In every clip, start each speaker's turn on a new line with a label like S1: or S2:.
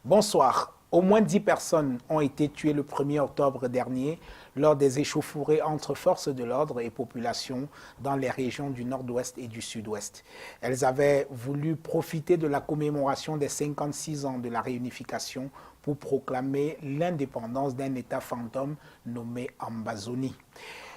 S1: Bonsoir. Au moins 10 personnes ont été tuées le 1er octobre dernier lors des échauffourées entre forces de l'ordre et population dans les régions du nord-ouest et du sud-ouest. Elles avaient voulu profiter de la commémoration des 56 ans de la réunification pour proclamer l'indépendance d'un État fantôme nommé Ambazonie.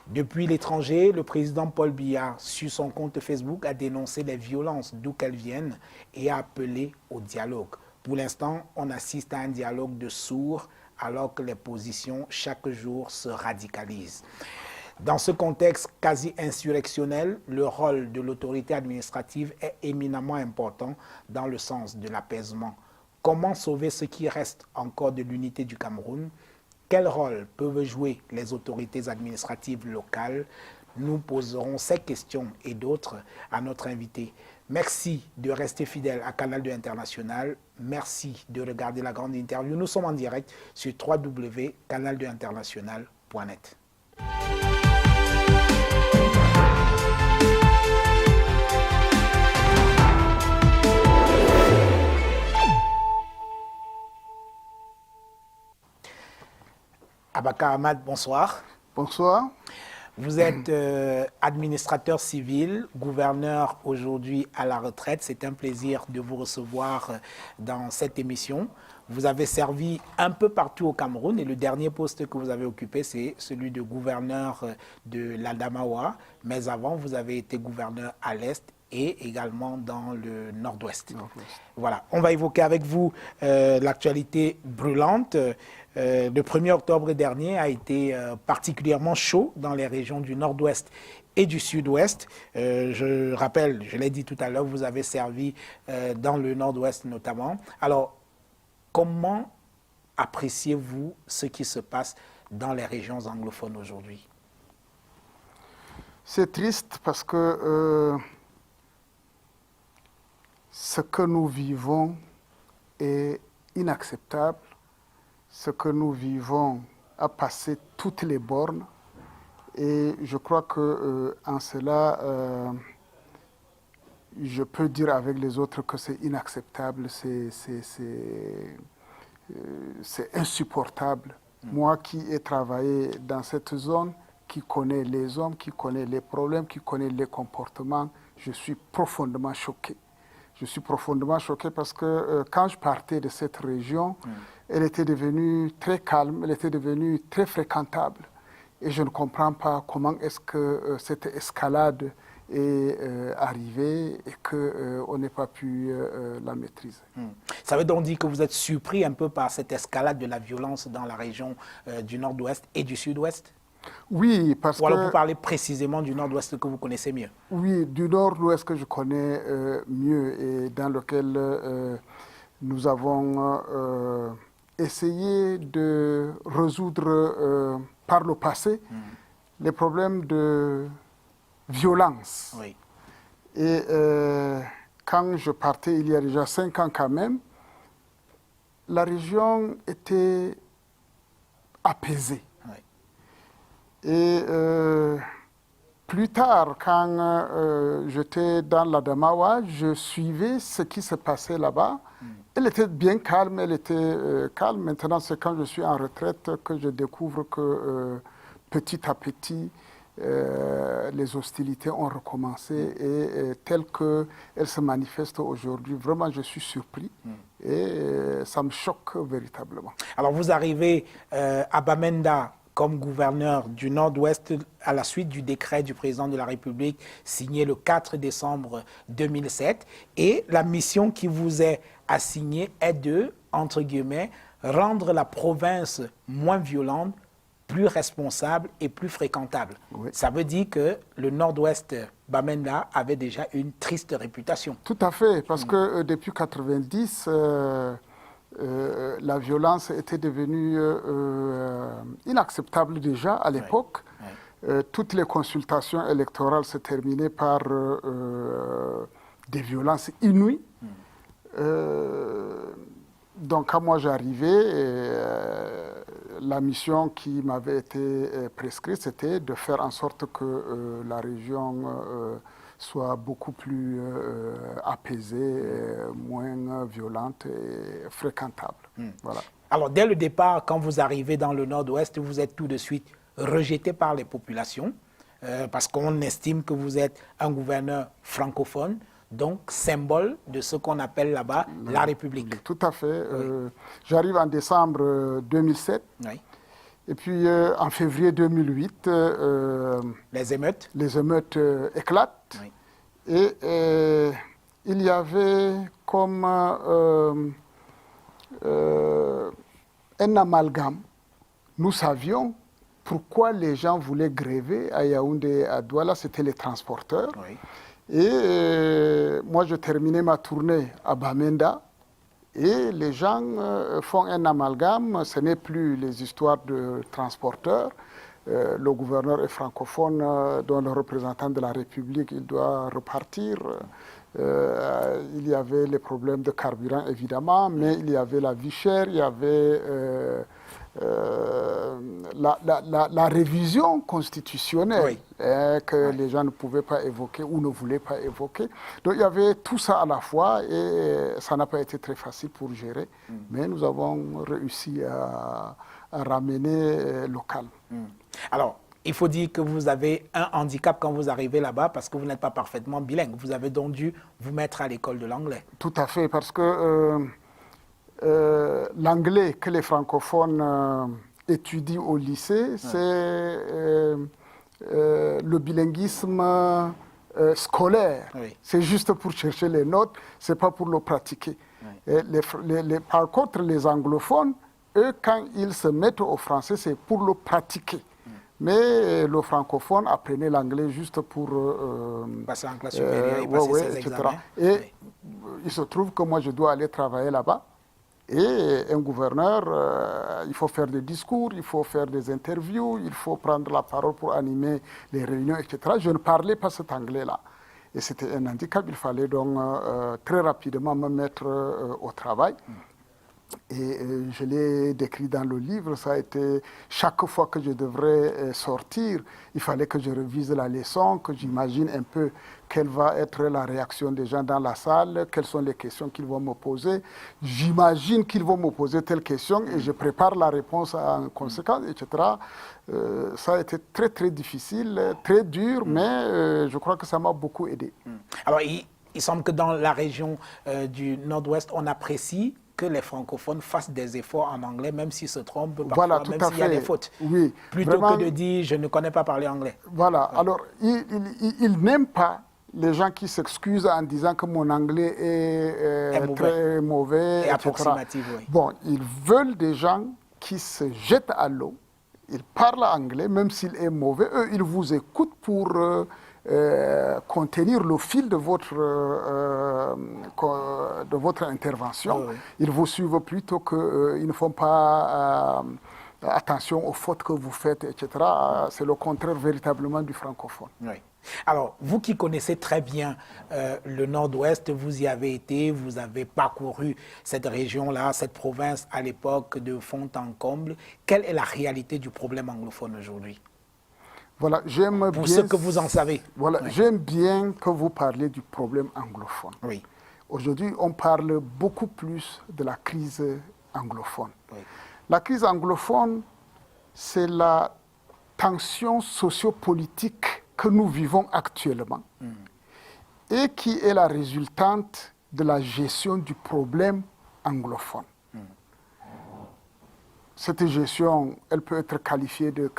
S1: Depuis l'étranger, le président Paul Biya, sur son compte Facebook, a dénoncé les violences d'où qu'elles viennent et a appelé au dialogue. Pour l'instant, on assiste à un dialogue de sourds alors que les positions chaque jour se radicalisent. Dans ce contexte quasi insurrectionnel, le rôle de l'autorité administrative est éminemment important dans le sens de l'apaisement. Comment sauver ce qui reste encore de l'unité du Cameroun? Quel rôle peuvent jouer les autorités administratives locales? Nous poserons ces questions et d'autres à notre invité. Merci de rester fidèle à Canal 2 International. Merci de regarder la grande interview. Nous sommes en direct sur www.canal2international.net. Abaka Ahmad, bonsoir.
S2: Bonsoir.
S1: Vous êtes administrateur civil, gouverneur aujourd'hui à la retraite. C'est un plaisir de vous recevoir dans cette émission. Vous avez servi un peu partout au Cameroun et le dernier poste que vous avez occupé, c'est celui de gouverneur de l'Adamawa. Mais avant, vous avez été gouverneur à l'Est et également dans le nord-ouest. Voilà, on va évoquer avec vous l'actualité brûlante. Le 1er octobre dernier a été particulièrement chaud dans les régions du nord-ouest et du sud-ouest. Je rappelle, je l'ai dit tout à l'heure, vous avez servi dans le nord-ouest notamment. Alors, comment appréciez-vous ce qui se passe dans les régions anglophones aujourd'hui?
S2: C'est triste parce que ce que nous vivons est inacceptable. Ce que nous vivons a passé toutes les bornes et je crois que en cela, je peux dire avec les autres que c'est inacceptable, c'est insupportable. Moi qui ai travaillé dans cette zone, qui connais les hommes, qui connais les problèmes, qui connais les comportements, je suis profondément choqué. Je suis profondément choqué parce que quand je partais de cette région, elle était devenue très calme, elle était devenue très fréquentable. Et je ne comprends pas comment est-ce que cette escalade est arrivée et qu'on n'ait pas pu la maîtriser.
S1: Ça veut donc dire que vous êtes surpris un peu par cette escalade de la violence dans la région du nord-ouest et du sud-ouest?
S2: Oui, parce que...
S1: Ou alors vous parlez précisément du nord-ouest que vous connaissez mieux?
S2: Oui, du nord-ouest que je connais mieux et dans lequel nous avons essayé de résoudre par le passé les problèmes de violence.
S1: Oui.
S2: Et quand je partais il y a déjà 5 ans quand même, la région était apaisée.
S1: Oui.
S2: Et plus tard, quand j'étais dans l'Adamawa, je suivais ce qui se passait là-bas. Elle était bien calme, elle était calme. Maintenant, c'est quand je suis en retraite que je découvre que petit à petit, les hostilités ont recommencé et telles qu'elles se manifestent aujourd'hui. Vraiment, je suis surpris et ça me choque véritablement.
S1: Alors, vous arrivez à Bamenda comme gouverneur du Nord-Ouest à la suite du décret du président de la République signé le 4 décembre 2007. Et la mission qui vous est assignée est de, entre guillemets, rendre la province moins violente, plus responsable et plus fréquentable. Oui. Ça veut dire que le Nord-Ouest Bamenda avait déjà une triste réputation.
S2: Tout à fait, parce que depuis 1990, la violence était devenue inacceptable déjà à l'époque. Oui. Oui. Toutes les consultations électorales se terminaient par des violences inouïes. Donc quand moi j'arrivais, la mission qui m'avait été prescrite, c'était de faire en sorte que la région soit beaucoup plus apaisée, moins violente et fréquentable. Voilà.
S1: Alors, dès le départ, quand vous arrivez dans le Nord-Ouest, vous êtes tout de suite rejeté par les populations parce qu'on estime que vous êtes un gouverneur francophone, donc symbole de ce qu'on appelle là-bas la République.
S2: Tout à fait. J'arrive en décembre 2007.
S1: Oui.
S2: Et puis en février 2008,
S1: Les émeutes
S2: éclatent.
S1: Oui.
S2: Et il y avait comme un amalgame. Nous savions pourquoi les gens voulaient gréver à Yaoundé et à Douala, c'était les transporteurs.
S1: Oui.
S2: Et moi, je terminais ma tournée à Bamenda. Et les gens font un amalgame, ce n'est plus les histoires de transporteurs. Le gouverneur est francophone, dont le représentant de la République, il doit repartir. Il y avait les problèmes de carburant, évidemment, mais il y avait la vie chère, il y avait la révision constitutionnelle que les gens ne pouvaient pas évoquer ou ne voulaient pas évoquer. Donc il y avait tout ça à la fois et ça n'a pas été très facile pour gérer, mais nous avons réussi à ramener le calme.
S1: Alors, il faut dire que vous avez un handicap quand vous arrivez là-bas parce que vous n'êtes pas parfaitement bilingue. Vous avez donc dû vous mettre à l'école de l'anglais.
S2: Tout à fait, parce que l'anglais que les francophones étudient au lycée, c'est le bilinguisme scolaire.
S1: Oui.
S2: C'est juste pour chercher les notes, c'est pas pour le pratiquer. Par contre, les anglophones, eux, quand ils se mettent au français, c'est pour le pratiquer. Mais le francophone apprenait l'anglais juste pour
S1: passer en classe supérieure et passer ses examens.
S2: Et il se trouve que moi, je dois aller travailler là-bas. Et un gouverneur, il faut faire des discours, il faut faire des interviews, il faut prendre la parole pour animer les réunions, etc. Je ne parlais pas cet anglais-là. Et c'était un handicap. Il fallait donc très rapidement me mettre au travail. Et je l'ai décrit dans le livre, ça a été chaque fois que je devrais sortir, il fallait que je révise la leçon, que j'imagine un peu quelle va être la réaction des gens dans la salle, quelles sont les questions qu'ils vont me poser. J'imagine qu'ils vont me poser telle question et je prépare la réponse en conséquence, etc. Ça a été très très difficile, très dur, mais je crois que ça m'a beaucoup aidé.
S1: Alors, il semble que dans la région du Nord-Ouest, on apprécie que les francophones fassent des efforts en anglais, même s'ils se trompent parfois,
S2: voilà,
S1: même s'il y a des fautes.
S2: Oui,
S1: plutôt que de dire « je ne connais pas parler anglais ».
S2: Voilà, alors ils n'aiment pas les gens qui s'excusent en disant que mon anglais est très mauvais,
S1: et
S2: etc.
S1: approximatif, oui.
S2: Bon, ils veulent des gens qui se jettent à l'eau, ils parlent anglais, même s'il est mauvais, eux, ils vous écoutent pour contenir le fil de votre intervention. Oui. Ils vous suivent plutôt qu'ils ne font pas attention aux fautes que vous faites, etc. C'est le contraire véritablement du francophone.
S1: Oui. Alors, vous qui connaissez très bien le Nord-Ouest, vous y avez été, vous avez parcouru cette région-là, cette province à l'époque de fond en comble. Quelle est la réalité du problème anglophone aujourd'hui?
S2: Voilà, j'aime bien.
S1: Pour ce que vous en savez.
S2: Voilà, oui. J'aime bien que vous parliez du problème anglophone.
S1: Oui.
S2: Aujourd'hui, on parle beaucoup plus de la crise anglophone.
S1: Oui.
S2: La crise anglophone, c'est la tension sociopolitique que nous vivons actuellement et qui est la résultante de la gestion du problème anglophone. Cette gestion, elle peut être qualifiée de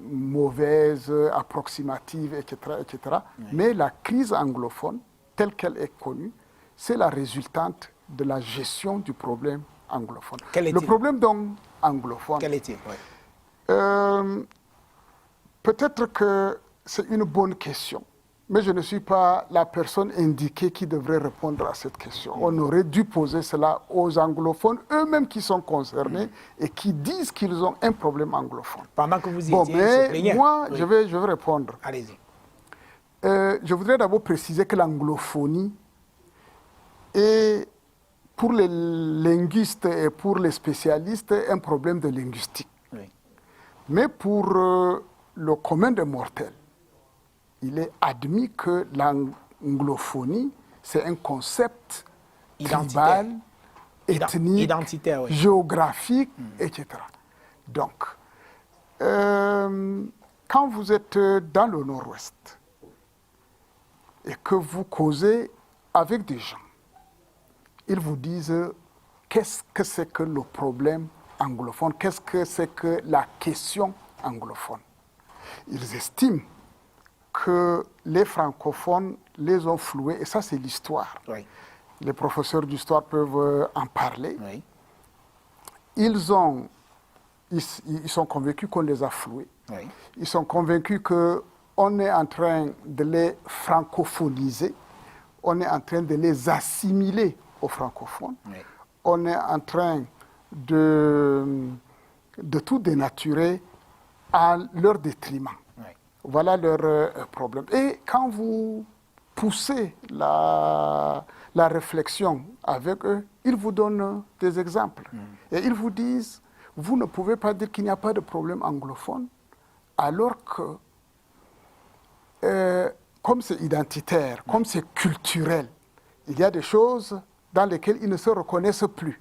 S2: mauvaise, approximative, etc. etc. Oui. Mais la crise anglophone, telle qu'elle est connue, c'est la résultante de la gestion du problème anglophone. Le problème donc anglophone.
S1: Quel est-il? Oui.
S2: Peut-être que c'est une bonne question, mais je ne suis pas la personne indiquée qui devrait répondre à cette question. On aurait dû poser cela aux anglophones eux-mêmes qui sont concernés et qui disent qu'ils ont un problème anglophone.
S1: Pendant que vous y étiez,
S2: mais moi, oui. je vais répondre.
S1: Allez-y.
S2: Je voudrais d'abord préciser que l'anglophonie est, pour les linguistes et pour les spécialistes, un problème de linguistique. Oui. Mais pour le commun des mortels, il est admis que l'anglophonie, c'est un concept
S1: Identitaire.
S2: tribal, ethnique,
S1: Identitaire, oui.
S2: géographique, etc. Donc, quand vous êtes dans le nord-ouest et que vous causez avec des gens, ils vous disent qu'est-ce que c'est que le problème anglophone, qu'est-ce que c'est que la question anglophone. Ils estiment que les francophones les ont floués, et ça c'est l'histoire.
S1: Oui.
S2: Les professeurs d'histoire peuvent en parler.
S1: Oui.
S2: Ils sont convaincus qu'on les a floués.
S1: Oui.
S2: Ils sont convaincus qu'on est en train de les francophoniser, on est en train de les assimiler aux francophones,
S1: Oui.
S2: on est en train de tout dénaturer à leur détriment.
S1: Oui.
S2: Voilà leur problème. Et quand vous poussez la réflexion avec eux, ils vous donnent des exemples. Et ils vous disent, vous ne pouvez pas dire qu'il n'y a pas de problème anglophone, alors que, comme c'est identitaire, comme c'est culturel, il y a des choses dans lesquelles ils ne se reconnaissent plus.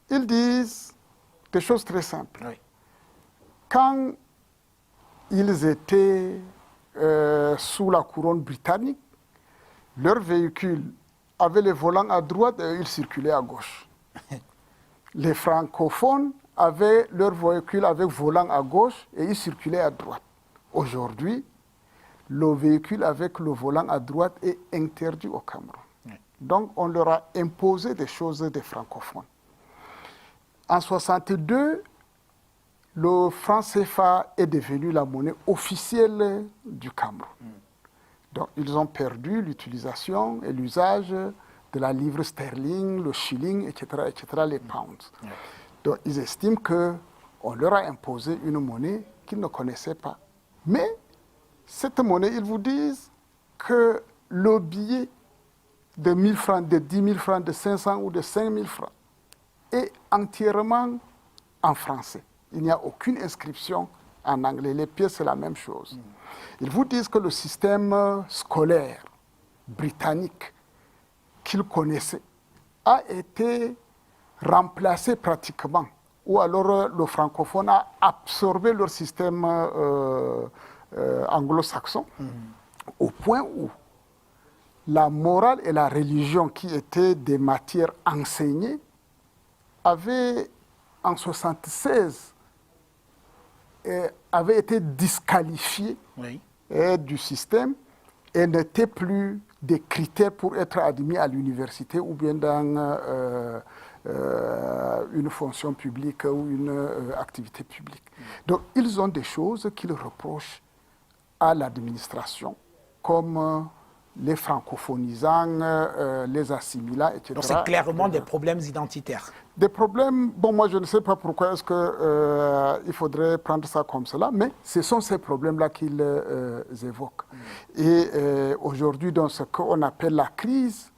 S2: Ils disent des choses très simples.
S1: Oui.
S2: Quand ils étaient sous la couronne britannique, leurs véhicules avaient les volants à droite et ils circulaient à gauche. Les francophones avaient leurs véhicules avec volant à gauche et ils circulaient à droite. Aujourd'hui, le véhicule avec le volant à droite est interdit au Cameroun. Donc, on leur a imposé des choses des francophones. En 1962, le franc CFA est devenu la monnaie officielle du Cameroun. Donc, ils ont perdu l'utilisation et l'usage de la livre sterling, le shilling, etc., les pounds. Donc, ils estiment qu'on leur a imposé une monnaie qu'ils ne connaissaient pas. Mais cette monnaie, ils vous disent que le billet de 1000 francs, de 10 000 francs, de 500 ou de 5000 francs est entièrement en français. Il n'y a aucune inscription en anglais. Les pièces, c'est la même chose. Ils vous disent que le système scolaire britannique qu'ils connaissaient a été remplacé pratiquement, ou alors le francophone a absorbé leur système anglo-saxon, au point où la morale et la religion, qui étaient des matières enseignées, avaient en 1976 avaient été disqualifiées du système et n'étaient plus des critères pour être admis à l'université ou bien dans une fonction publique ou une activité publique. Donc, ils ont des choses qu'ils reprochent à l'administration, comme les francophonisants, les assimilants, etc.
S1: Donc, c'est clairement des problèmes identitaires.
S2: Des problèmes, bon, moi je ne sais pas pourquoi est-ce qu'il faudrait prendre ça comme cela, mais ce sont ces problèmes-là qu'ils évoquent. Et aujourd'hui, dans ce qu'on appelle la crise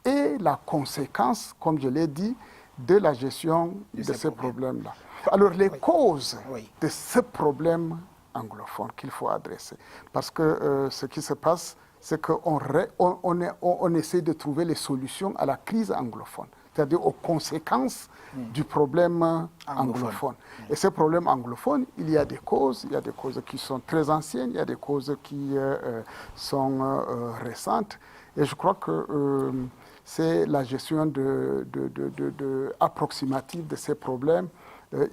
S2: et la conséquence, comme je l'ai dit, de la gestion de ces problèmes-là. Alors, les causes de ce problème anglophone qu'il faut adresser, parce que ce qui se passe, c'est qu'on essaie de trouver les solutions à la crise anglophone, c'est-à-dire aux conséquences du problème anglophone. Et ce problème anglophone, il y a des causes qui sont très anciennes, il y a des causes qui sont récentes. Et je crois que c'est la gestion approximative de ces problèmes.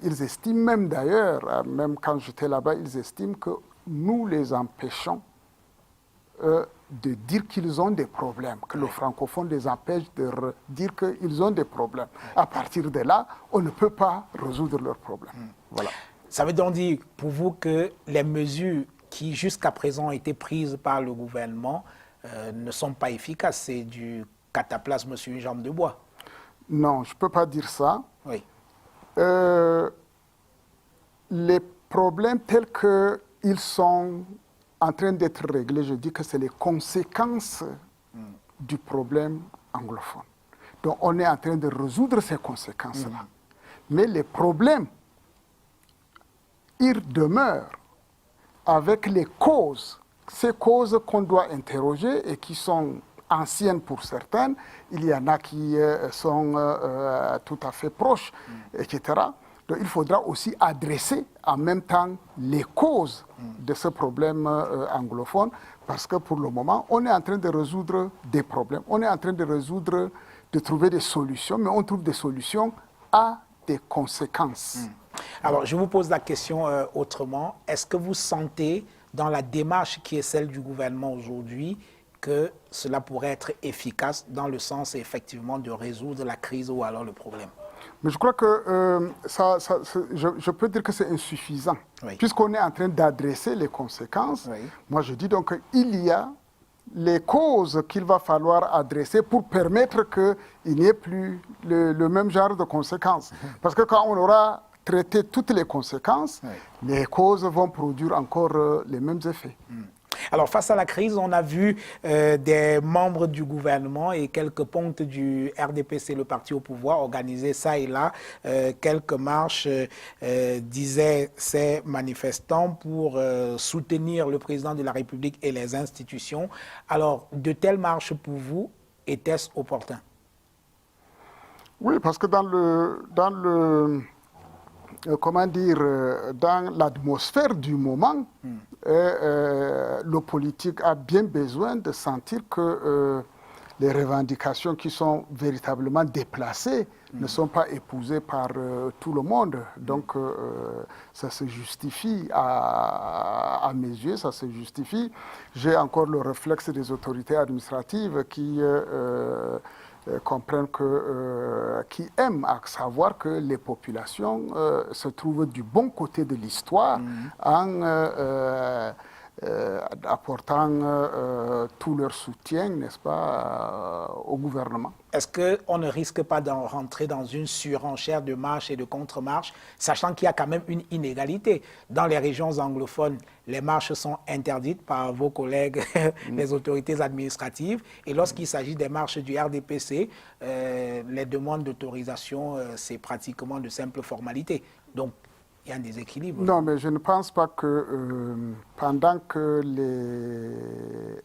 S2: Ils estiment même d'ailleurs, même quand j'étais là-bas, ils estiment que nous les empêchons de dire qu'ils ont des problèmes, que le francophone les empêche de dire qu'ils ont des problèmes. À partir de là, on ne peut pas résoudre leurs problèmes. Voilà.
S1: Ça veut donc dire pour vous que les mesures qui jusqu'à présent ont été prises par le gouvernement ne sont pas efficaces. C'est du cataplasme sur une jambe de bois.
S2: Non, je ne peux pas dire ça.
S1: Oui.
S2: Les problèmes tels qu'ils sont en train d'être réglés, je dis que c'est les conséquences du problème anglophone. Donc on est en train de résoudre ces conséquences-là. Mais les problèmes, ils demeurent avec les causes ces causes qu'on doit interroger et qui sont anciennes pour certaines. Il y en a qui sont tout à fait proches, etc. Donc il faudra aussi adresser en même temps les causes de ce problème anglophone, parce que pour le moment, on est en train de résoudre des problèmes, on est en train de trouver des solutions, mais on trouve des solutions à des conséquences.
S1: Alors, je vous pose la question autrement. Est-ce que vous sentez, dans la démarche qui est celle du gouvernement aujourd'hui, que cela pourrait être efficace dans le sens, effectivement, de résoudre la crise ou alors le problème?
S2: Mais je crois que je peux dire que c'est insuffisant,
S1: Oui.
S2: puisqu'on est en train d'adresser les conséquences.
S1: Oui.
S2: Moi, je dis donc qu'il y a les causes qu'il va falloir adresser pour permettre qu'il n'y ait plus le même genre de conséquences. Parce que quand on aura traité toutes les conséquences, les causes vont produire encore les mêmes effets.
S1: Alors, face à la crise, on a vu des membres du gouvernement et quelques pontes du RDPC, le parti au pouvoir, organiser ça et là quelques marches, disaient ces manifestants, pour soutenir le président de la République et les institutions. Alors, de telles marches pour vous, étaient-ce opportun?
S2: Oui, parce que dans l'atmosphère du moment, le politique a bien besoin de sentir que les revendications qui sont véritablement déplacées ne sont pas épousées par tout le monde. Donc ça se justifie à mes yeux, ça se justifie. J'ai encore le réflexe des autorités administratives qui comprennent qui aiment à savoir que les populations se trouvent du bon côté de l'histoire en apportant tout leur soutien, n'est-ce pas, au gouvernement.
S1: Est-ce qu'on ne risque pas d'en rentrer dans une surenchère de marches et de contre-marches, sachant qu'il y a quand même une inégalité? Dans les régions anglophones, les marches sont interdites par vos collègues, les autorités administratives. Et lorsqu'il s'agit des marches du RDPC, les demandes d'autorisation, c'est pratiquement de simples formalités. Donc, il y a un déséquilibre.
S2: Non, mais je ne pense pas que pendant que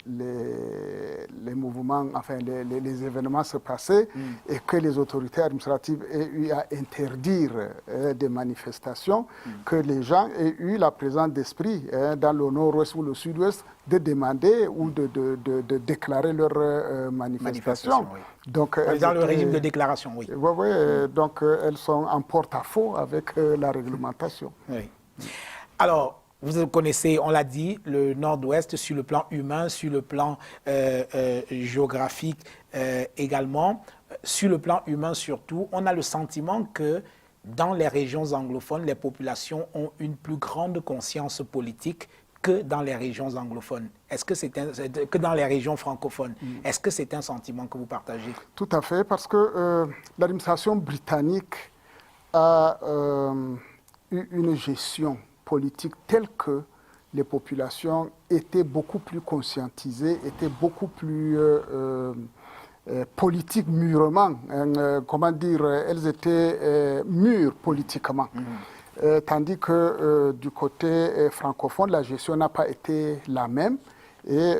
S2: les mouvements, enfin les événements se passaient et que les autorités administratives aient eu à interdire des manifestations, que les gens aient eu la présence d'esprit dans le nord-ouest ou le sud-ouest de demander ou de déclarer leur manifestation.
S1: Oui.
S2: Donc,
S1: dans le régime de déclaration, oui.
S2: Oui, donc elles sont en porte-à-faux avec la réglementation.
S1: Oui. Alors, vous connaissez, on l'a dit, le Nord-Ouest sur le plan humain, sur le plan géographique également. Sur le plan humain surtout, on a le sentiment que dans les régions anglophones, les populations ont une plus grande conscience politique que dans les régions anglophones. Est-ce que que dans les régions francophones? Est-ce que c'est un sentiment que vous partagez?
S2: Tout à fait, parce que l'administration britannique a eu une gestion politique telle que les populations étaient beaucoup plus conscientisées, étaient beaucoup plus politiques mûrement. Comment dire, elles étaient mûres politiquement. Tandis que du côté francophone, la gestion n'a pas été la même. Et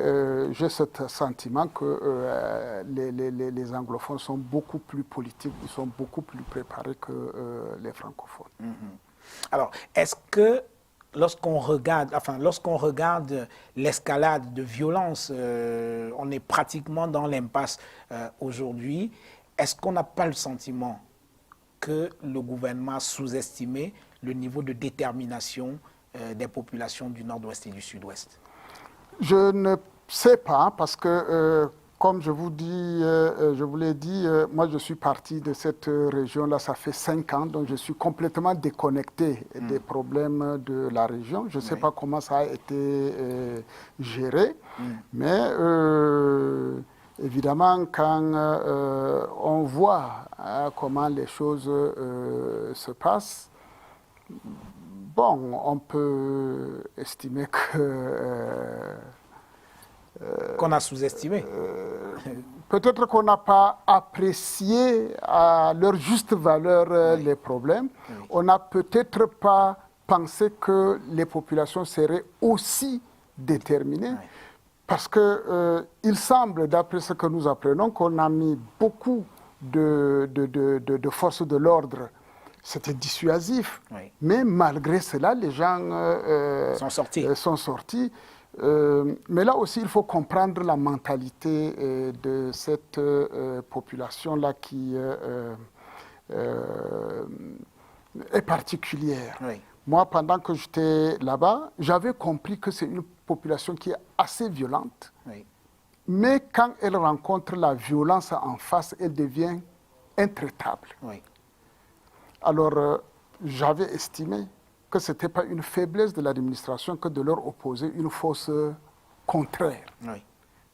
S2: j'ai ce sentiment que les anglophones sont beaucoup plus politiques, ils sont beaucoup plus préparés que les francophones.
S1: Alors, est-ce que lorsqu'on regarde l'escalade de violence, on est pratiquement dans l'impasse aujourd'hui, est-ce qu'on n'a pas le sentiment que le gouvernement a sous-estimé le niveau de détermination des populations du Nord-Ouest et du Sud-Ouest?
S2: Je ne sais pas, parce que, comme je vous l'ai dit, moi je suis parti de cette région-là, ça fait 5 ans, donc je suis complètement déconnecté des problèmes de la région. Je ne sais pas comment ça a été géré, mais évidemment, quand on voit comment les choses se passent, bon, on peut estimer
S1: qu'on a sous-estimé.
S2: Peut-être qu'on n'a pas apprécié à leur juste valeur les problèmes. On n'a peut-être pas pensé que les populations seraient aussi déterminée. Parce qu'il semble, d'après ce que nous apprenons, qu'on a mis beaucoup de forces de l'ordre. C'était dissuasif.
S1: Oui.
S2: Mais malgré cela, les gens sont sortis. Mais là aussi, il faut comprendre la mentalité de cette population-là qui est particulière.
S1: Oui.
S2: Moi, pendant que j'étais là-bas, j'avais compris que c'est une population qui est assez violente.
S1: Oui.
S2: Mais quand elle rencontre la violence en face, elle devient intraitable.
S1: Oui.
S2: Alors, j'avais estimé que ce n'était pas une faiblesse de l'administration que de leur opposer une force contraire.
S1: Oui.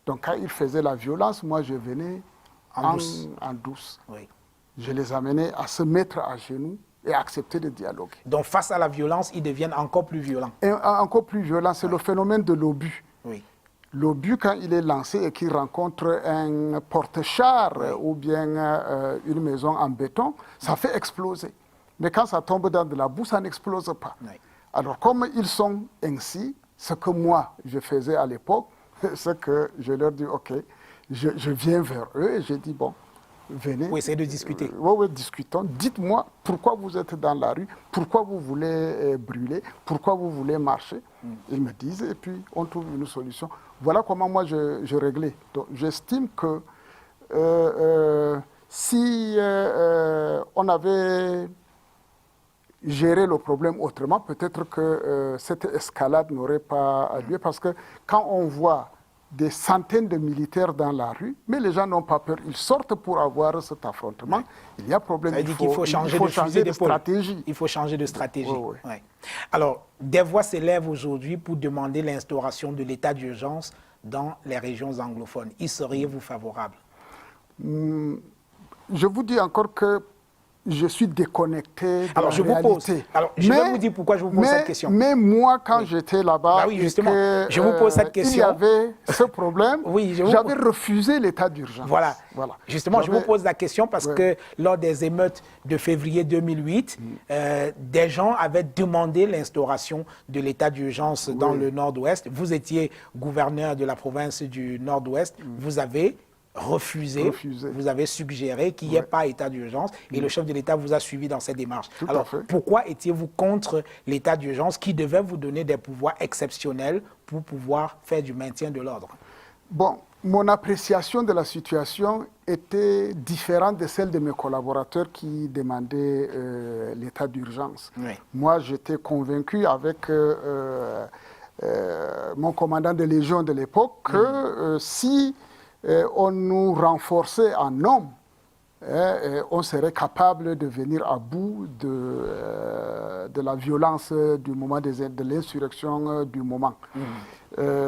S2: Donc, quand ils faisaient la violence, moi, je venais en douce.
S1: Oui.
S2: Je les amenais à se mettre à genoux et accepter de dialoguer.
S1: Donc, face à la violence, ils deviennent encore plus violents.
S2: Et encore plus violent, c'est le phénomène de l'obus.
S1: Oui.
S2: L'obus, quand il est lancé et qu'il rencontre un porte-char ou bien une maison en béton, ça fait exploser. Mais quand ça tombe dans de la boue, ça n'explose pas.
S1: Oui.
S2: Alors, comme ils sont ainsi, ce que moi, je faisais à l'époque, c'est que je leur dis, OK, je viens vers eux et je dis, bon, venez.
S1: Oui, essayez de discuter.
S2: Oui, discutons. Dites-moi pourquoi vous êtes dans la rue, pourquoi vous voulez brûler, pourquoi vous voulez marcher. Ils me disent et puis on trouve une solution. Voilà comment moi je réglais. Donc j'estime que si on avait géré le problème autrement, peut-être que cette escalade n'aurait pas lieu. Parce que quand on voit des centaines de militaires dans la rue, mais les gens n'ont pas peur. Ils sortent pour avoir cet affrontement. Oui. Il y a problème.
S1: Il faut changer de stratégie. Il faut changer de stratégie.
S2: Oui, oui.
S1: Ouais. Alors, des voix s'élèvent aujourd'hui pour demander l'instauration de l'état d'urgence dans les régions anglophones. Y seriez-vous favorable?
S2: Je vous dis encore que je suis déconnecté de
S1: alors,
S2: la
S1: je
S2: réalité.
S1: Vous pose. Alors, je vais vous dire pourquoi je vous pose cette question.
S2: Mais moi, quand j'étais là-bas,
S1: bah oui, justement, je vous pose cette question.
S2: Il y avait ce problème,
S1: oui,
S2: j'avais refusé l'état d'urgence.
S1: Voilà. Justement, je vous pose la question parce que lors des émeutes de février 2008, des gens avaient demandé l'instauration de l'état d'urgence dans le Nord-Ouest. Vous étiez gouverneur de la province du Nord-Ouest. Vous avez refusé, vous avez suggéré qu'il n'y ait pas état d'urgence et le chef de l'État vous a suivi dans cette démarche. Alors, pourquoi étiez-vous contre l'état d'urgence qui devait vous donner des pouvoirs exceptionnels pour pouvoir faire du maintien de l'ordre?
S2: Bon, mon appréciation de la situation était différente de celle de mes collaborateurs qui demandaient l'état d'urgence.
S1: Oui.
S2: Moi, j'étais convaincu avec mon commandant de Légion de l'époque que si on nous renforçait en hommes, on serait capable de venir à bout de la violence du moment, de l'insurrection du moment.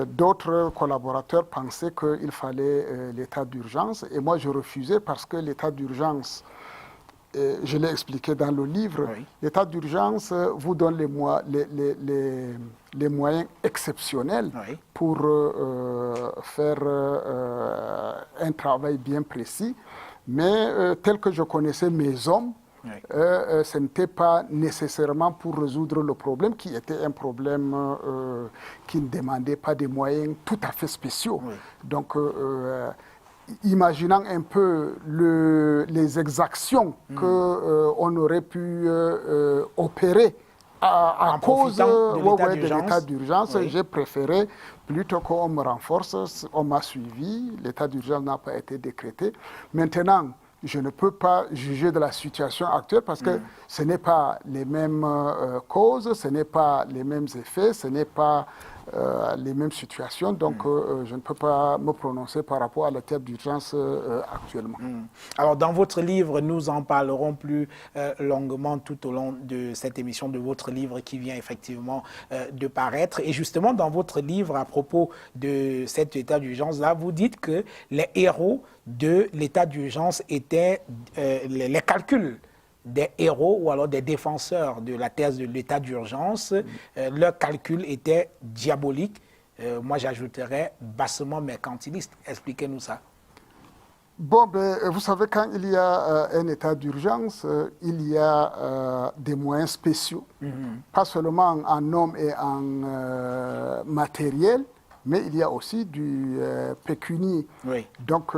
S2: D'autres collaborateurs pensaient qu'il fallait l'état d'urgence et moi je refusais parce que l'état d'urgence, je l'ai expliqué dans le livre, l'état d'urgence vous donne les moyens exceptionnels pour faire un travail bien précis. Mais tel que je connaissais mes hommes, ce n'était pas nécessairement pour résoudre le problème qui était un problème qui ne demandait pas des moyens tout à fait spéciaux. Donc, imaginant un peu les exactions qu'on aurait pu opérer à cause de l'état d'urgence, j'ai préféré, plutôt qu'on me renforce, on m'a suivi, l'état d'urgence n'a pas été décrété. Maintenant, je ne peux pas juger de la situation actuelle parce que ce n'est pas les mêmes causes, ce n'est pas les mêmes effets, ce n'est pas les mêmes situations. Donc, je ne peux pas me prononcer par rapport à l'état d'urgence actuellement.
S1: Alors, dans votre livre, nous en parlerons plus longuement tout au long de cette émission de votre livre qui vient effectivement de paraître. Et justement, dans votre livre, à propos de cet état d'urgence-là, vous dites que les héros de l'état d'urgence étaient les calculs des héros ou alors des défenseurs de la thèse de l'état d'urgence. Leur calcul était diabolique. Moi, j'ajouterais bassement mercantiliste. Expliquez-nous ça.
S2: Bon, ben, vous savez, quand il y a un état d'urgence, il y a des moyens spéciaux, pas seulement en hommes et en matériel, mais il y a aussi du pécunier.
S1: Oui.
S2: Donc,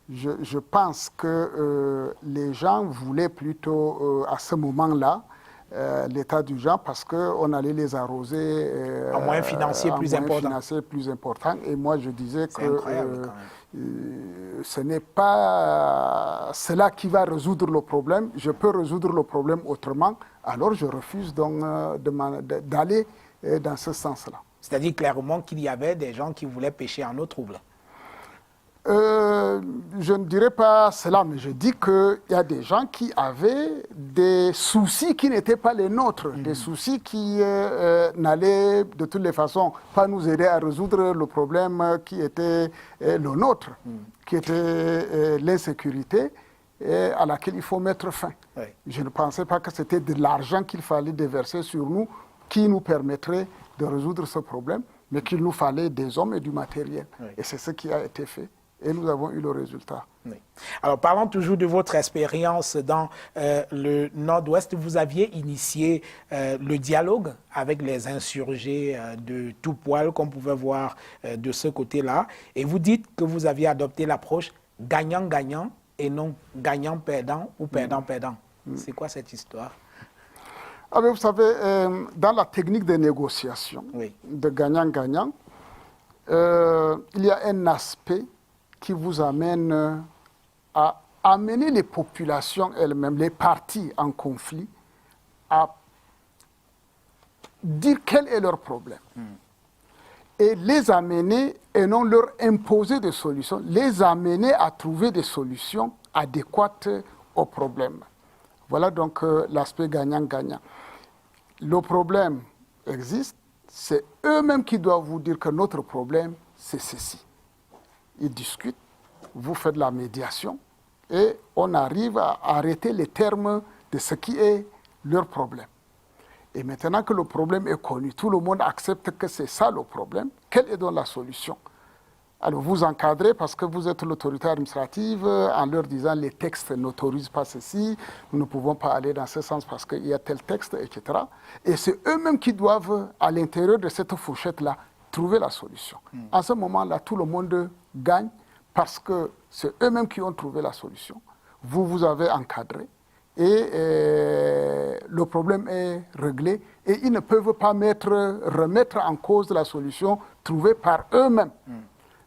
S2: je pense que les gens voulaient plutôt, à ce moment-là, l'état d'urgence parce qu'on allait les arroser
S1: En moyens financiers plus importants.
S2: plus importants. Et moi, je disais
S1: C'est
S2: que
S1: incroyable quand même.
S2: ce n'est pas cela qui va résoudre le problème. Je peux résoudre le problème autrement. Alors, je refuse donc d'aller dans ce sens-là.
S1: C'est-à-dire clairement qu'il y avait des gens qui voulaient pêcher en eau trouble.
S2: Je ne dirais pas cela, mais je dis qu'il y a des gens qui avaient des soucis qui n'étaient pas les nôtres, des soucis qui n'allaient de toutes les façons pas nous aider à résoudre le problème qui était le nôtre, qui était l'insécurité à laquelle il faut mettre fin.
S1: Oui.
S2: Je ne pensais pas que c'était de l'argent qu'il fallait déverser sur nous qui nous permettrait de résoudre ce problème, mais qu'il nous fallait des hommes et du matériel.
S1: Oui.
S2: Et c'est ce qui a été fait. Et nous avons eu le résultat.
S1: Oui. Alors, parlons toujours de votre expérience dans le Nord-Ouest. Vous aviez initié le dialogue avec les insurgés de tout poil, qu'on pouvait voir de ce côté-là. Et vous dites que vous aviez adopté l'approche gagnant-gagnant et non gagnant-perdant ou perdant-perdant. C'est quoi cette histoire?
S2: Ah, mais vous savez, dans la technique de négociation,
S1: Oui.
S2: de gagnant-gagnant, il y a un aspect qui vous amène à amener les populations elles-mêmes, les partis en conflit, à dire quel est leur problème. Et les amener, et non leur imposer des solutions, les amener à trouver des solutions adéquates aux problèmes. Voilà donc l'aspect gagnant-gagnant. Le problème existe, c'est eux-mêmes qui doivent vous dire que notre problème, c'est ceci. Ils discutent, vous faites la médiation et on arrive à arrêter les termes de ce qui est leur problème. Et maintenant que le problème est connu, tout le monde accepte que c'est ça le problème, quelle est donc la solution? Alors vous encadrez parce que vous êtes l'autorité administrative en leur disant les textes n'autorisent pas ceci, nous ne pouvons pas aller dans ce sens parce qu'il y a tel texte, etc. Et c'est eux-mêmes qui doivent, à l'intérieur de cette fourchette-là, trouver la solution. En ce moment-là, tout le monde gagne parce que c'est eux-mêmes qui ont trouvé la solution. Vous avez encadré et le problème est réglé et ils ne peuvent pas remettre en cause la solution trouvée par eux-mêmes.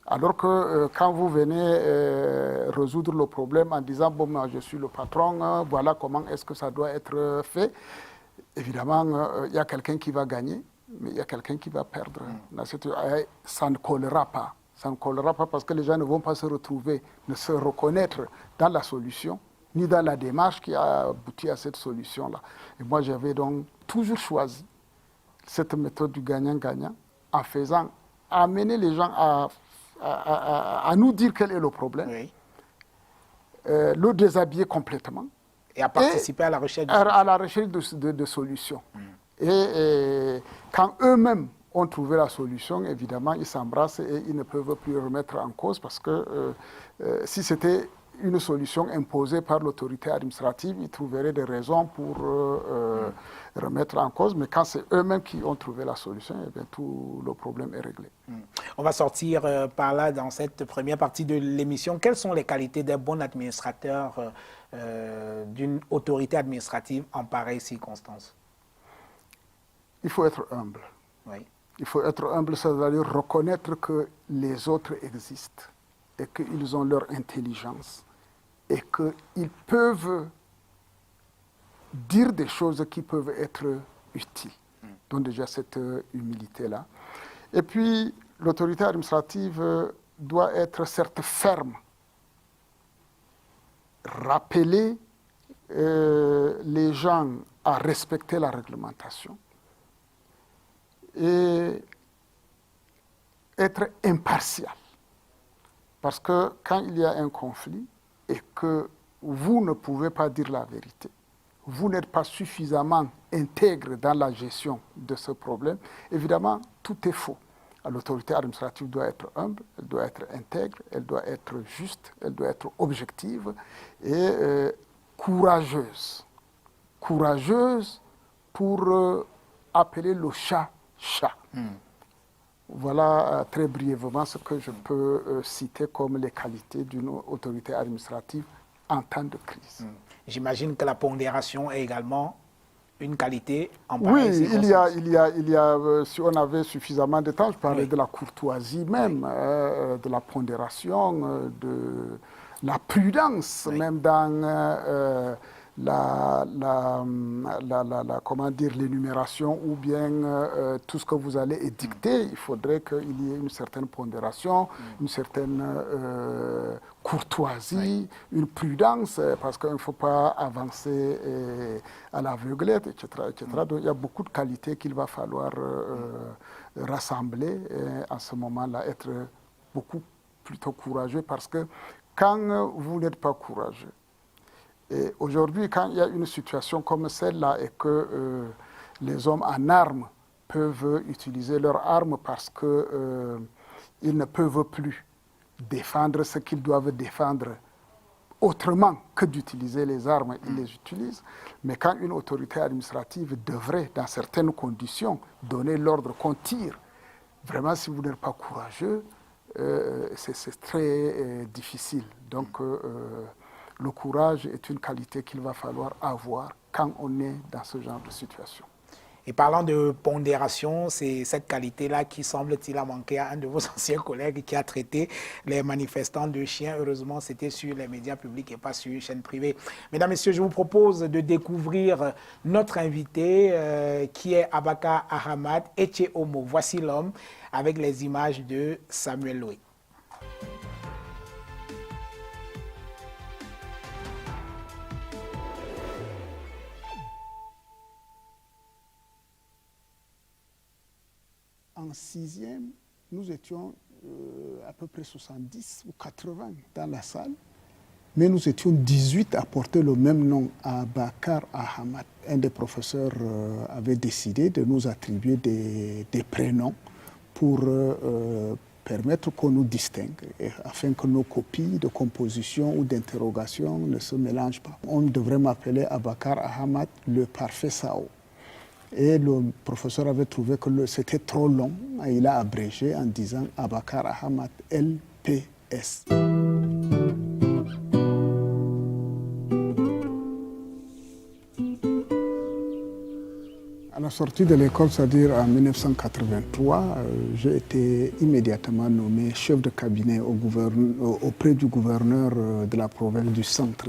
S2: Alors que quand vous venez résoudre le problème en disant « bon, moi, je suis le patron, voilà comment est-ce que ça doit être fait », évidemment, il y a quelqu'un qui va gagner, mais il y a quelqu'un qui va perdre. Ça ne collera pas. Ça ne collera pas parce que les gens ne vont pas se retrouver, ne se reconnaître dans la solution, ni dans la démarche qui a abouti à cette solution-là. Et moi, j'avais donc toujours choisi cette méthode du gagnant-gagnant en faisant amener les gens à nous dire quel est le problème,
S1: Oui.
S2: le déshabiller complètement.
S1: Et à participer à la recherche
S2: à la recherche de solutions. Et quand eux-mêmes ont trouvé la solution, évidemment, ils s'embrassent et ils ne peuvent plus remettre en cause parce que si c'était une solution imposée par l'autorité administrative, ils trouveraient des raisons pour remettre en cause. Mais quand c'est eux-mêmes qui ont trouvé la solution, eh bien, tout le problème est réglé.
S1: On va sortir par là dans cette première partie de l'émission. Quelles sont les qualités d'un bon administrateur d'une autorité administrative en pareille circonstance?
S2: Il faut être humble.
S1: Oui.
S2: Il faut être humble, c'est-à-dire reconnaître que les autres existent et qu'ils ont leur intelligence et qu'ils peuvent dire des choses qui peuvent être utiles. Donc déjà cette humilité-là. Et puis l'autorité administrative doit être certes ferme, rappeler les gens à respecter la réglementation et être impartial. Parce que quand il y a un conflit et que vous ne pouvez pas dire la vérité, vous n'êtes pas suffisamment intègre dans la gestion de ce problème, évidemment, tout est faux. L'autorité administrative doit être humble, elle doit être intègre, elle doit être juste, elle doit être objective et courageuse. Courageuse pour appeler le chat chat. Voilà très brièvement ce que je peux citer comme les qualités d'une autorité administrative en temps de crise.
S1: J'imagine que la pondération est également une qualité en
S2: Oui,
S1: pareille circonstance.
S2: si on avait suffisamment de temps, je parlais
S1: Oui.
S2: de la courtoisie même, de la pondération, de la prudence,
S1: Oui.
S2: même dans comment dire, l'énumération ou bien tout ce que vous allez édicter. Il faudrait qu'il y ait une certaine pondération, une certaine courtoisie, une prudence, parce qu'il ne faut pas avancer à l'aveuglette, etc., etc. Donc il y a beaucoup de qualités qu'il va falloir rassembler en ce moment-là, être beaucoup plutôt courageux, parce que quand vous n'êtes pas courageux, et aujourd'hui, quand il y a une situation comme celle-là et que les hommes en armes peuvent utiliser leurs armes parce qu'ils ne peuvent plus défendre ce qu'ils doivent défendre autrement que d'utiliser les armes, ils les utilisent. Mais quand une autorité administrative devrait, dans certaines conditions, donner l'ordre qu'on tire, vraiment, si vous n'êtes pas courageux, c'est très difficile. Donc, le courage est une qualité qu'il va falloir avoir quand on est dans ce genre de situation.
S1: Et parlant de pondération, c'est cette qualité-là qui semble-t-il a manqué à un de vos anciens collègues qui a traité les manifestants de chiens. Heureusement, c'était sur les médias publics et pas sur une chaîne privée. Mesdames, Messieurs, je vous propose de découvrir notre invité qui est Abakar Ahamad Etche Homo. Voici l'homme avec les images de Samuel Loué.
S2: En sixième, nous étions à peu près 70 ou 80 dans la salle, mais nous étions 18 à porter le même nom, Abakar Ahamad. Un des professeurs avait décidé de nous attribuer des prénoms pour permettre qu'on nous distingue, afin que nos copies de composition ou d'interrogation ne se mélangent pas. On devrait m'appeler Abakar Ahamad, le parfait Sao. Et le professeur avait trouvé que c'était trop long. Et il a abrégé en disant Abakar Ahamad LPS. À la sortie de l'école, c'est-à-dire en 1983, j'ai été immédiatement nommé chef de cabinet auprès du gouverneur de la province du Centre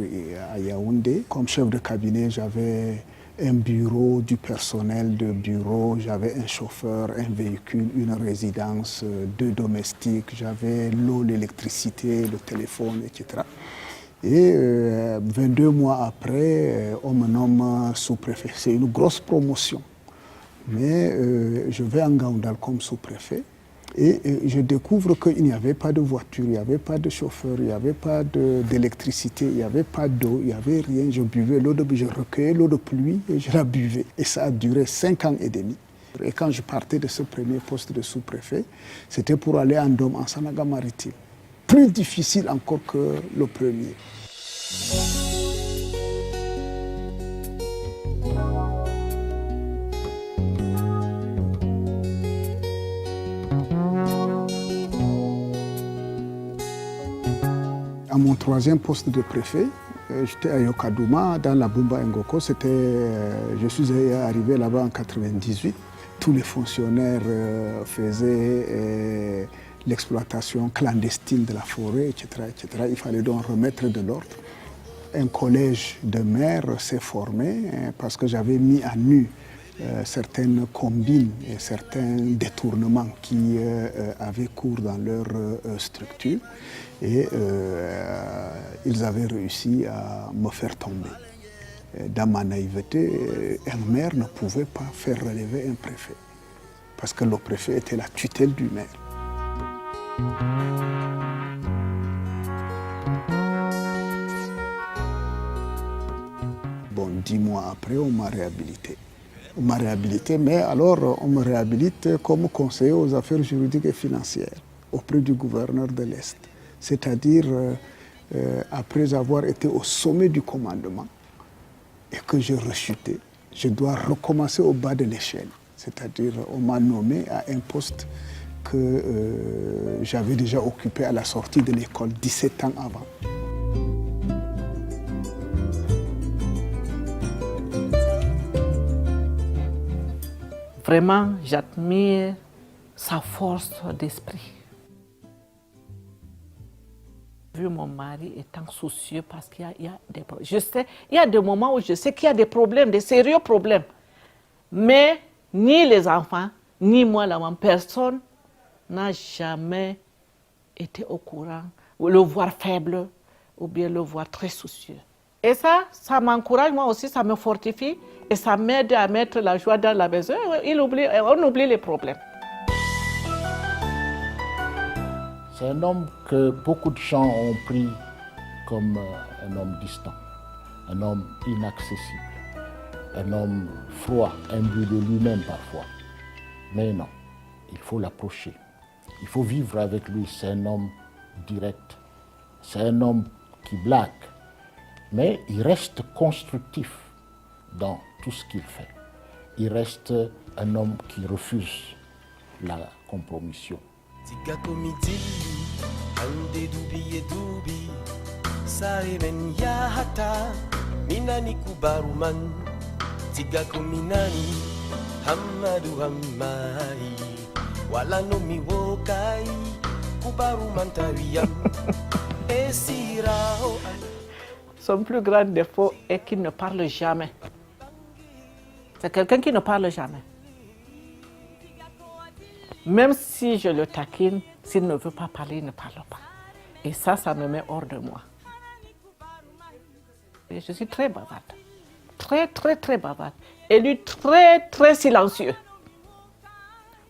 S2: à Yaoundé. Comme chef de cabinet, j'avais un bureau, du personnel de bureau, j'avais un chauffeur, un véhicule, une résidence, 2 domestiques, j'avais l'eau, l'électricité, le téléphone, etc. Et 22 mois après, on me nomme sous-préfet. C'est une grosse promotion. Mais je vais en Gaoundal comme sous-préfet et je découvre qu'il n'y avait pas de voiture, il n'y avait pas de chauffeur, il n'y avait pas d'électricité, il n'y avait pas d'eau, il n'y avait rien. Je buvais je recueillais l'eau de pluie et je la buvais. Et ça a duré 5 ans et demi. Et quand je partais de ce premier poste de sous-préfet, c'était pour aller en Dôme, en Sanaga maritime. Plus difficile encore que le premier. À mon 3e poste de préfet, j'étais à Yokadouma, dans la Bumba Ngoko. Je suis arrivé là-bas en 1998. Tous les fonctionnaires faisaient l'exploitation clandestine de la forêt, etc., etc. Il fallait donc remettre de l'ordre. Un collège de maires s'est formé parce que j'avais mis à nu certaines combines et certains détournements qui avaient cours dans leur structure et ils avaient réussi à me faire tomber. Dans ma naïveté, un maire ne pouvait pas faire relever un préfet parce que le préfet était la tutelle du maire. Bon, 10 mois après, on m'a réhabilité. On m'a réhabilité, mais alors on me réhabilite comme conseiller aux affaires juridiques et financières auprès du gouverneur de l'Est. C'est-à-dire, après avoir été au sommet du commandement et que j'ai rechuté, je dois recommencer au bas de l'échelle. C'est-à-dire, on m'a nommé à un poste que j'avais déjà occupé à la sortie de l'école 17 ans avant.
S3: Vraiment, j'admire sa force d'esprit. Vu mon mari étant soucieux parce qu'il y a des problèmes. Je sais, il y a des moments où je sais qu'il y a des problèmes, des sérieux problèmes. Mais ni les enfants, ni moi, la maman, personne n'a jamais été au courant, ou le voir faible, ou bien le voir très soucieux. Et ça m'encourage, moi aussi, ça me fortifie, et ça m'aide à mettre la joie dans la maison. On oublie les problèmes.
S4: C'est un homme que beaucoup de gens ont pris comme un homme distant, un homme inaccessible, un homme froid, imbu de lui-même parfois. Mais non, il faut l'approcher, il faut vivre avec lui. C'est un homme direct, c'est un homme qui blague, mais il reste constructif dans tout ce qu'il fait. Il reste un homme qui refuse la compromission.
S5: Tiga komiti, ande dubi e dubi, saemen ya hata, minani kubaruman. Tiga kominani, hamadu hammai, wala no mi wokai, kubaruman tawiyam, esirao.
S3: Son plus grand défaut est qu'il ne parle jamais. C'est quelqu'un qui ne parle jamais. Même si je le taquine, s'il ne veut pas parler, il ne parle pas. Et ça me met hors de moi. Et je suis très bavarde. Très, très, très bavarde. Et lui, très, très silencieux.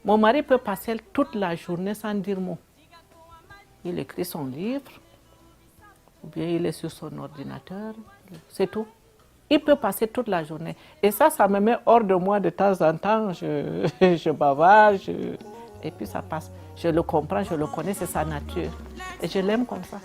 S3: Mon mari peut passer toute la journée sans dire mot. Il écrit son livre, ou bien il est sur son ordinateur, c'est tout. Il peut passer toute la journée. Et ça me met hors de moi de temps en temps. Je bavarde, et puis ça passe. Je le comprends, je le connais, c'est sa nature. Et je l'aime comme ça.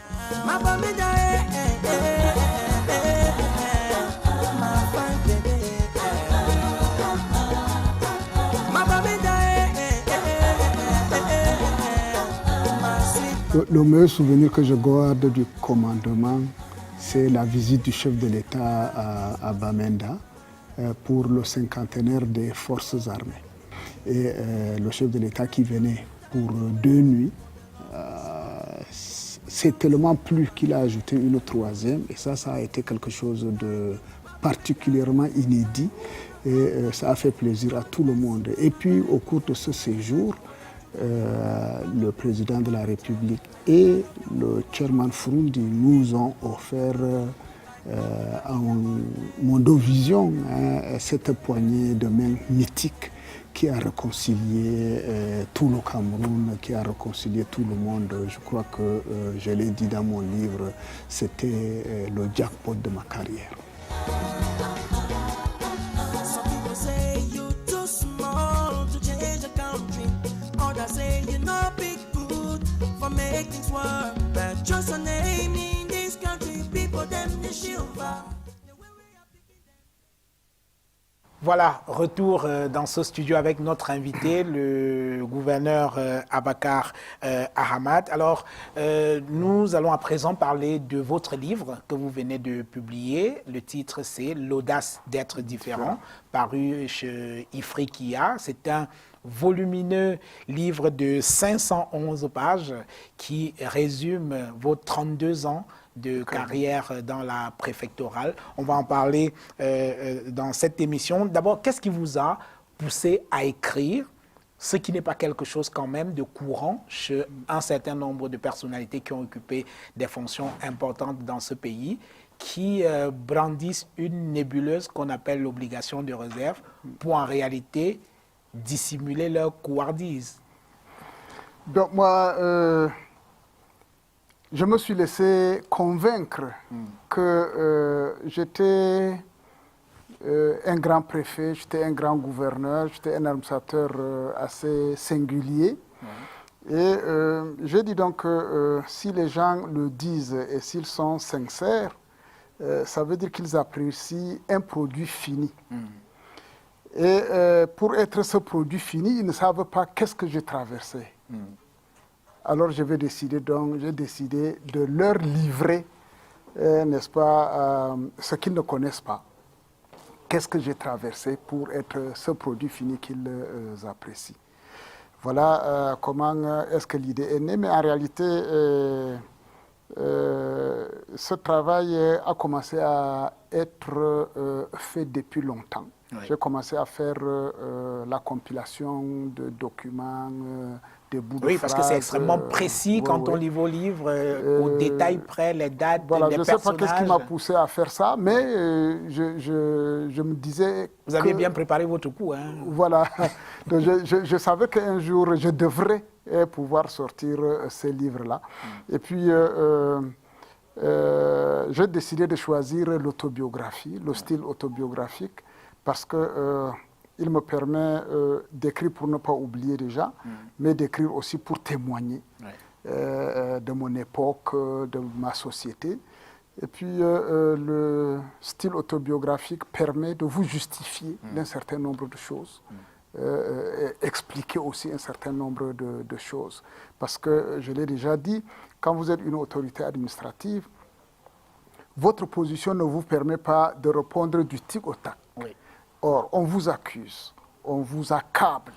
S2: Le meilleur souvenir que je garde du commandement, c'est la visite du chef de l'État à Bamenda pour le cinquantenaire des forces armées. Et le chef de l'État qui venait pour 2 nuits, c'est tellement plu qu'il a ajouté une 3e. Et ça a été quelque chose de particulièrement inédit. Et ça a fait plaisir à tout le monde. Et puis au cours de ce séjour, le président de la République et le chairman Furundi nous ont offert en Mondovision cette poignée de main mythique qui a réconcilié tout le Cameroun, qui a réconcilié tout le monde. Je crois que je l'ai dit dans mon livre, c'était le jackpot de ma carrière.
S1: Voilà, retour dans ce studio avec notre invité, le gouverneur Abakar Ahamad. Alors, nous allons à présent parler de votre livre que vous venez de publier. Le titre, c'est « L'audace d'être différent », paru chez Ifriqiya. C'est un volumineux livre de 511 pages qui résume vos 32 ans de carrière dans la préfectorale. On va en parler dans cette émission. D'abord, qu'est-ce qui vous a poussé à écrire, ce qui n'est pas quelque chose quand même de courant chez un certain nombre de personnalités qui ont occupé des fonctions importantes dans ce pays, qui brandissent une nébuleuse qu'on appelle l'obligation de réserve pour en réalité dissimuler leur couardise?
S2: Donc moi, je me suis laissé convaincre que j'étais un grand préfet, j'étais un grand gouverneur, j'étais un administrateur assez singulier. Et je dis donc que si les gens le disent et s'ils sont sincères, ça veut dire qu'ils apprécient un produit fini. Et pour être ce produit fini, ils ne savent pas qu'est-ce que j'ai traversé. Alors j'ai décidé de leur livrer, n'est-ce pas, ce qu'ils ne connaissent pas. Qu'est-ce que j'ai traversé pour être ce produit fini qu'ils apprécient. Voilà comment est-ce que l'idée est née, mais en réalité, ce travail a commencé à être fait depuis longtemps. Oui. J'ai commencé à faire la compilation de documents, de bouts de phrases.
S1: Oui, parce que c'est extrêmement précis quand on lit vos livres, au détail près, les dates,
S2: voilà,
S1: les
S2: personnages. Je ne sais pas qu'est-ce qui m'a poussé à faire ça, mais je me disais...
S1: Vous avez bien préparé votre coup. Hein.
S2: Voilà. Donc je savais qu'un jour, je devrais pouvoir sortir ces livres-là. Et puis... j'ai décidé de choisir l'autobiographie, le style autobiographique, parce que il me permet d'écrire pour ne pas oublier déjà, mais d'écrire aussi pour témoigner de mon époque, de ma société. Et puis le style autobiographique permet de vous justifier d'un certain nombre de choses. Expliquer aussi un certain nombre de choses. Parce que, je l'ai déjà dit, quand vous êtes une autorité administrative, votre position ne vous permet pas de répondre du tic au tac. Oui. Or, on vous accuse, on vous accable.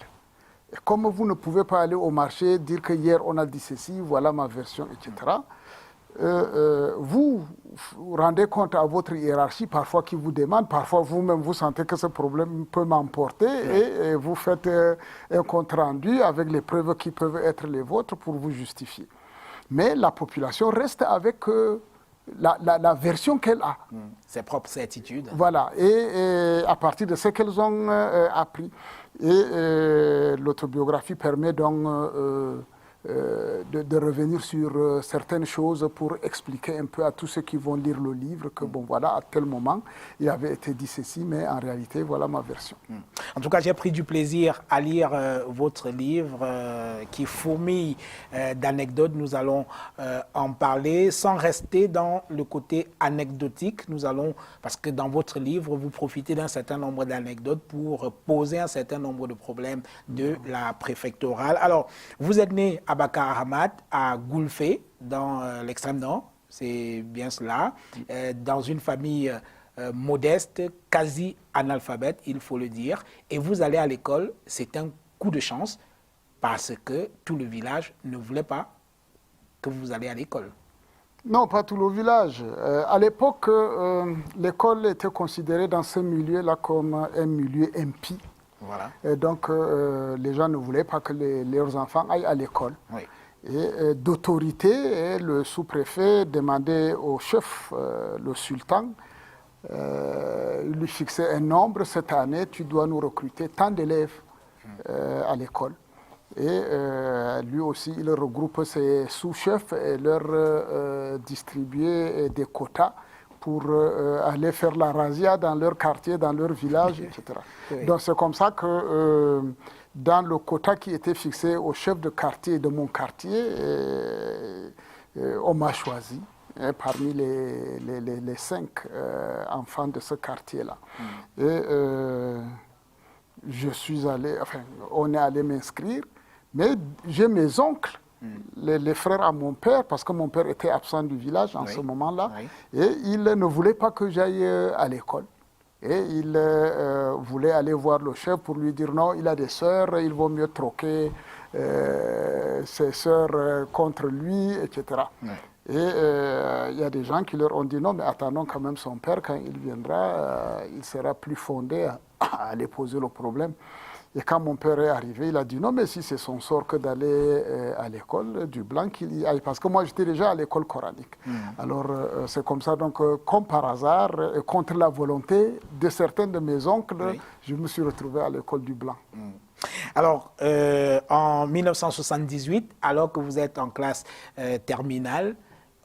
S2: Et comme vous ne pouvez pas aller au marché, dire que hier on a dit ceci, voilà ma version, etc., vous rendez compte à votre hiérarchie, parfois qui vous demande, parfois vous-même vous sentez que ce problème peut m'emporter et vous faites un compte-rendu avec les preuves qui peuvent être les vôtres pour vous justifier. Mais la population reste avec la version qu'elle a.
S1: Ses propres certitudes.
S2: Voilà, et à partir de ce qu'elles ont appris. Et l'autobiographie permet donc de revenir sur certaines choses pour expliquer un peu à tous ceux qui vont lire le livre que bon voilà, à tel moment il avait été dit ceci, mais en réalité voilà ma version.
S1: En tout cas, j'ai pris du plaisir à lire votre livre qui fourmille d'anecdotes. Nous allons en parler sans rester dans le côté anecdotique. Nous allons, parce que dans votre livre, vous profitez d'un certain nombre d'anecdotes pour poser un certain nombre de problèmes de la préfectorale. Alors, vous êtes né à Bakar Ahmad, à Goulfé, dans l'extrême nord, c'est bien cela, dans une famille modeste, quasi analphabète, il faut le dire, et vous allez à l'école, c'est un coup de chance, parce que tout le village ne voulait pas que vous alliez à l'école.
S2: Non, pas tout le village. À l'époque, l'école était considérée dans ce milieu-là comme un milieu impie. Voilà. Et donc, les gens ne voulaient pas que leurs enfants aillent à l'école. Oui. Et d'autorité, le sous-préfet demandait au chef, le sultan, il lui fixait un nombre. Cette année, tu dois nous recruter tant d'élèves à l'école. Et lui aussi, il regroupe ses sous-chefs et leur distribuer des quotas pour aller faire la razzia dans leur quartier, dans leur village, etc. Oui. Donc c'est comme ça que dans le quota qui était fixé au chef de quartier de mon quartier, on m'a choisi parmi les 5 enfants de ce quartier-là. Et je suis allé, enfin, on est allé m'inscrire, mais j'ai mes oncles, les frères à mon père, parce que mon père était absent du village en ce moment-là, et il ne voulait pas que j'aille à l'école. Et il voulait aller voir le chef pour lui dire non, il a des sœurs, il vaut mieux troquer ses sœurs contre lui, etc. Et il y a des gens qui leur ont dit non, mais attendons quand même son père, quand il viendra, il sera plus fondé à aller poser le problème. Et quand mon père est arrivé, il a dit non, mais si c'est son sort que d'aller à l'école du blanc, qu'il y aille. Parce que moi, j'étais déjà à l'école coranique. Alors, c'est comme ça, donc, comme par hasard, contre la volonté de certains de mes oncles, je me suis retrouvé à l'école du blanc.
S1: Alors, en 1978, alors que vous êtes en classe terminale,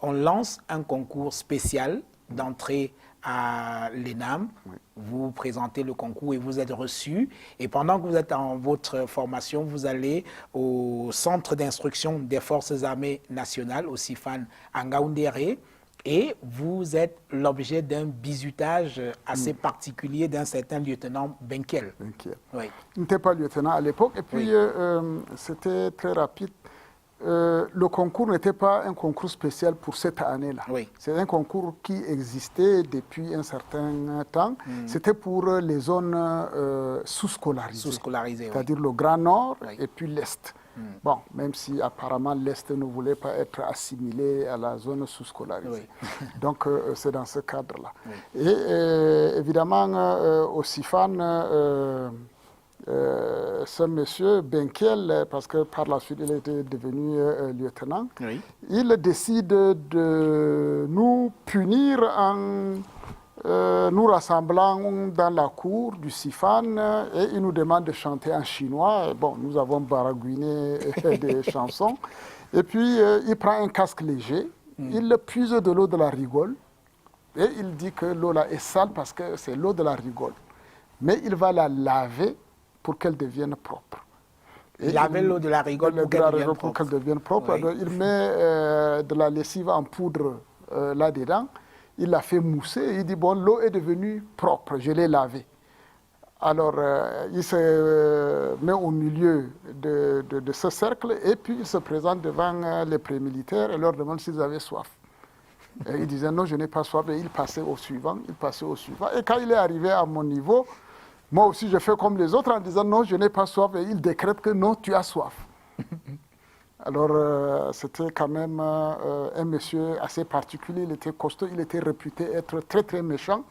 S1: on lance un concours spécial d'entrée à l'ENAM, vous présentez le concours et vous êtes reçu. Et pendant que vous êtes en votre formation, vous allez au Centre d'instruction des Forces armées nationales, au CIFAN, à Ngaoundéré. Et vous êtes l'objet d'un bizutage assez particulier d'un certain lieutenant Benkel. Oui.
S2: Il n'était pas lieutenant à l'époque. Et puis, c'était très rapide. Le concours n'était pas un concours spécial pour cette année-là.
S1: Oui.
S2: C'est un concours qui existait depuis un certain temps. C'était pour les zones sous-scolarisées. C'est-à-dire le Grand Nord et puis l'Est. Bon, même si apparemment l'Est ne voulait pas être assimilé à la zone sous-scolarisée. Donc, c'est dans ce cadre-là. Et évidemment, au CIFAN, ce monsieur Benkel, parce que par la suite il était devenu lieutenant, il décide de nous punir en nous rassemblant dans la cour du CIFAN et il nous demande de chanter en chinois. Bon, nous avons baragouiné des chansons. Et puis il prend un casque léger, il puise de l'eau de la rigole et il dit que l'eau là est sale parce que c'est l'eau de la rigole. Mais il va la laver pour qu'elle devienne propre.
S1: Laver l'eau de la rigole pour qu'elle devienne propre.
S2: Alors, il met de la lessive en poudre là-dedans. Il l'a fait mousser et il dit, bon, l'eau est devenue propre, je l'ai lavée. Alors, il se met au milieu de ce cercle et puis il se présente devant les prémilitaires et leur demande s'ils avaient soif. Et il disait, non, je n'ai pas soif. Et il passait au suivant, Et quand il est arrivé à mon niveau, moi aussi, je fais comme les autres en disant, non, je n'ai pas soif. Et il décrète que non, tu as soif. Alors, c'était quand même un monsieur assez particulier, il était costaud, il était réputé être très, très méchant.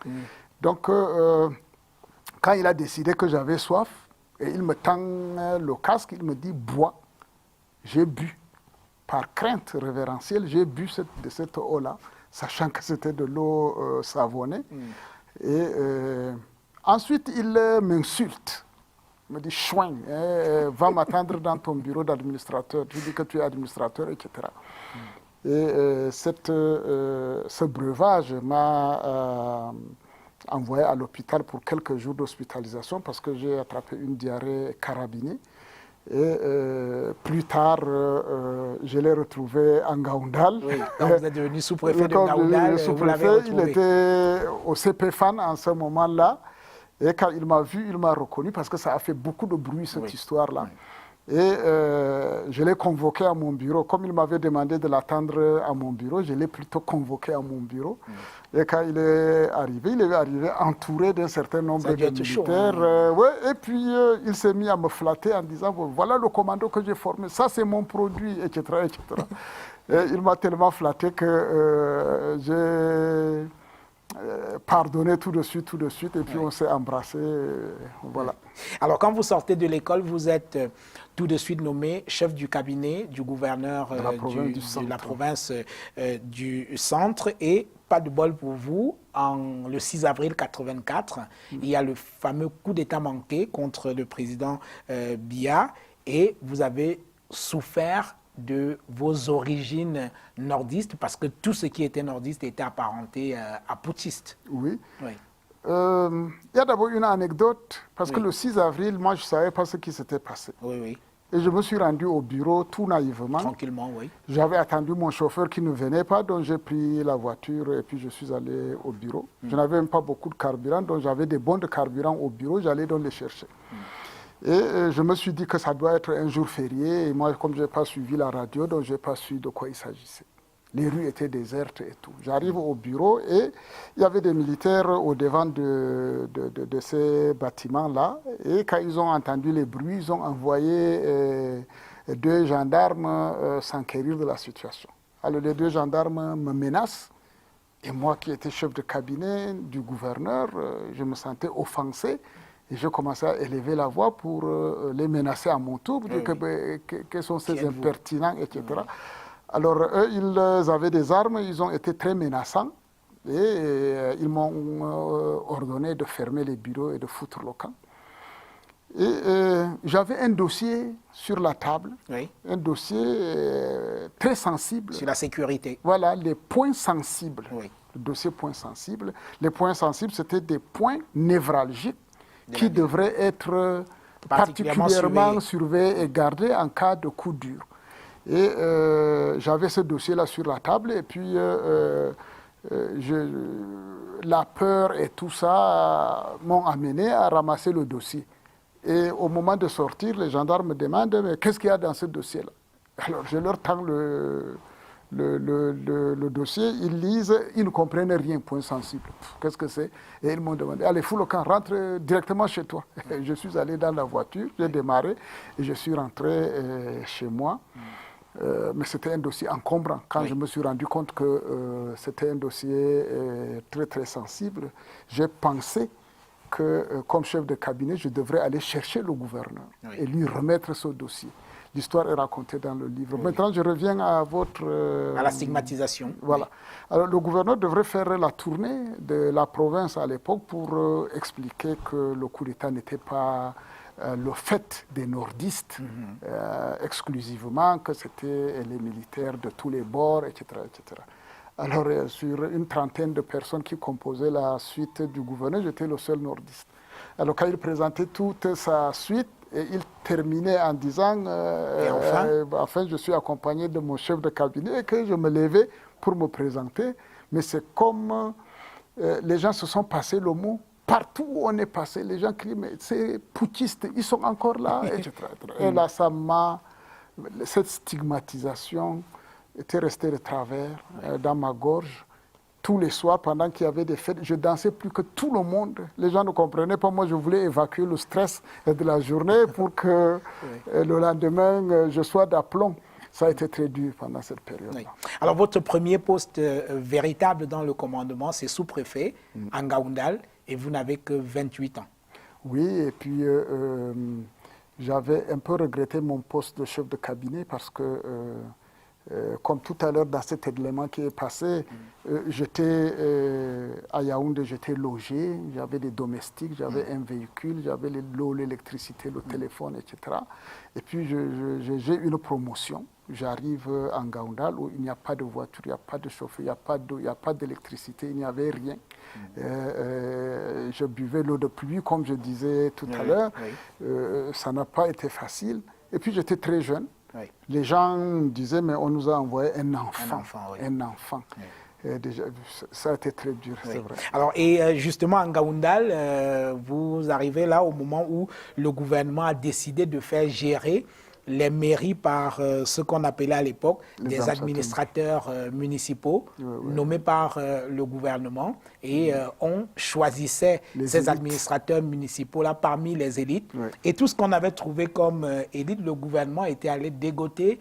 S2: Donc, quand il a décidé que j'avais soif, et il me tend le casque, il me dit, bois. J'ai bu. Par crainte révérentielle, j'ai bu de cette eau-là, sachant que c'était de l'eau savonnée. Et ensuite, il m'insulte. Il me dit, chouin, va m'attendre dans ton bureau d'administrateur. Je dis que tu es administrateur, etc. Et ce breuvage m'a envoyé à l'hôpital pour quelques jours d'hospitalisation parce que j'ai attrapé une diarrhée carabinée. Et plus tard, je l'ai retrouvé en Ngaoundal.
S1: Oui, quand vous êtes devenu sous-préfet de Ngaoundal, vous l'avez retrouvé.
S2: Il était au CPFAN en ce moment-là. Et quand il m'a vu, il m'a reconnu parce que ça a fait beaucoup de bruit, cette histoire-là. Et je l'ai convoqué à mon bureau. Comme il m'avait demandé de l'attendre à mon bureau, je l'ai plutôt convoqué à mon bureau. Et quand il est arrivé entouré d'un certain nombre de militaires. Et puis il s'est mis à me flatter en disant, voilà le commando que j'ai formé, ça c'est mon produit, etc. etc. Et il m'a tellement flatté que j'ai pardonné tout de suite, et puis on s'est embrassé, voilà.
S1: Alors, quand vous sortez de l'école, vous êtes tout de suite nommé chef du cabinet du gouverneur de la province du centre, et pas de bol pour vous, le 6 avril 1984, il y a le fameux coup d'État manqué contre le président Biya, et vous avez souffert de vos origines nordistes, parce que tout ce qui était nordiste était apparenté à putschiste.
S2: Oui. Il y a d'abord une anecdote, parce que le 6 avril, moi, je ne savais pas ce qui s'était passé. Et je me suis rendu au bureau tout naïvement.
S1: Tranquillement, oui.
S2: J'avais attendu mon chauffeur qui ne venait pas, donc j'ai pris la voiture et puis je suis allé au bureau. Je n'avais même pas beaucoup de carburant, donc j'avais des bons de carburant au bureau, j'allais donc les chercher. Et je me suis dit que ça doit être un jour férié. Et moi, comme je n'ai pas suivi la radio, donc je n'ai pas su de quoi il s'agissait. Les rues étaient désertes et tout. J'arrive au bureau et il y avait des militaires au devant de ces bâtiments-là. Et quand ils ont entendu les bruits, ils ont envoyé 2 gendarmes s'enquérir de la situation. Alors les 2 gendarmes me menacent. Et moi qui étais chef de cabinet du gouverneur, je me sentais offensé. Et je commençais à élever la voix pour les menacer à mon tour, pour dire que sont ces impertinents, etc. Alors, eux, ils avaient des armes, ils ont été très menaçants, et ils m'ont ordonné de fermer les bureaux et de foutre le camp. Et j'avais un dossier sur la table,
S1: Oui.
S2: un dossier très sensible.
S1: Sur la sécurité.
S2: Voilà, les points sensibles.
S1: Oui.
S2: Le dossier points sensibles. Les points sensibles, c'était des points névralgiques qui devraient être particulièrement surveillés et gardés en cas de coup dur. Et j'avais ce dossier-là sur la table et puis la peur et tout ça m'ont amené à ramasser le dossier. Et au moment de sortir, les gendarmes me demandent « mais qu'est-ce qu'il y a dans ce dossier-là » Alors je leur tends le dossier, ils lisent, ils ne comprennent rien, point sensible. Qu'est-ce que c'est? Et ils m'ont demandé, allez, fous le camp, rentre directement chez toi. Je suis allé dans la voiture, j'ai démarré et je suis rentré chez moi. Mais c'était un dossier encombrant. Quand je me suis rendu compte que c'était un dossier très très sensible, j'ai pensé que comme chef de cabinet, je devrais aller chercher le gouverneur et lui remettre ce dossier. L'histoire est racontée dans le livre. Maintenant, je reviens à votre...
S1: à la stigmatisation.
S2: Voilà. Alors, le gouverneur devrait faire la tournée de la province à l'époque pour expliquer que le coup d'État n'était pas le fait des nordistes exclusivement, que c'était les militaires de tous les bords, etc. etc. Alors, sur une trentaine de personnes qui composaient la suite du gouverneur, j'étais le seul nordiste. Alors, quand il présentait toute sa suite, et il terminait en disant enfin, je suis accompagné de mon chef de cabinet et que je me levais pour me présenter. Mais c'est comme les gens se sont passés le mot. Partout où on est passé, les gens crient, mais ces putschistes, ils sont encore là, etc. Et là, cette stigmatisation était restée de travers dans ma gorge. Tous les soirs, pendant qu'il y avait des fêtes, je dansais plus que tout le monde. Les gens ne comprenaient pas. Moi, je voulais évacuer le stress de la journée pour que le lendemain, je sois d'aplomb. Ça a été très dur pendant cette période. Oui.
S1: Alors, votre premier poste véritable dans le commandement, c'est sous-préfet en Ngaoundal, et vous n'avez que 28 ans.
S2: Oui, et puis j'avais un peu regretté mon poste de chef de cabinet parce que... comme tout à l'heure dans cet élément qui est passé, j'étais à Yaoundé, j'étais logé, j'avais des domestiques, j'avais un véhicule, j'avais l'eau, l'électricité, le téléphone, etc. Et puis j'ai une promotion. J'arrive en Ngaoundal où il n'y a pas de voiture, il n'y a pas de chauffeur, il n'y a pas d'eau, il n'y a pas d'électricité, il n'y avait rien. Je buvais l'eau de pluie, comme je disais tout à l'heure. Ça n'a pas été facile. Et puis j'étais très jeune. Oui. Les gens disaient, mais on nous a envoyé un enfant. Un enfant. Oui. Déjà, ça a été très dur, c'est vrai.
S1: Alors, et justement, en Ngaoundal, vous arrivez là au moment où le gouvernement a décidé de faire gérer les mairies par ce qu'on appelait à l'époque des administrateurs municipaux nommés par le gouvernement. Et on choisissait ces administrateurs municipaux-là parmi les élites. Et tout ce qu'on avait trouvé comme élite, le gouvernement était allé dégoter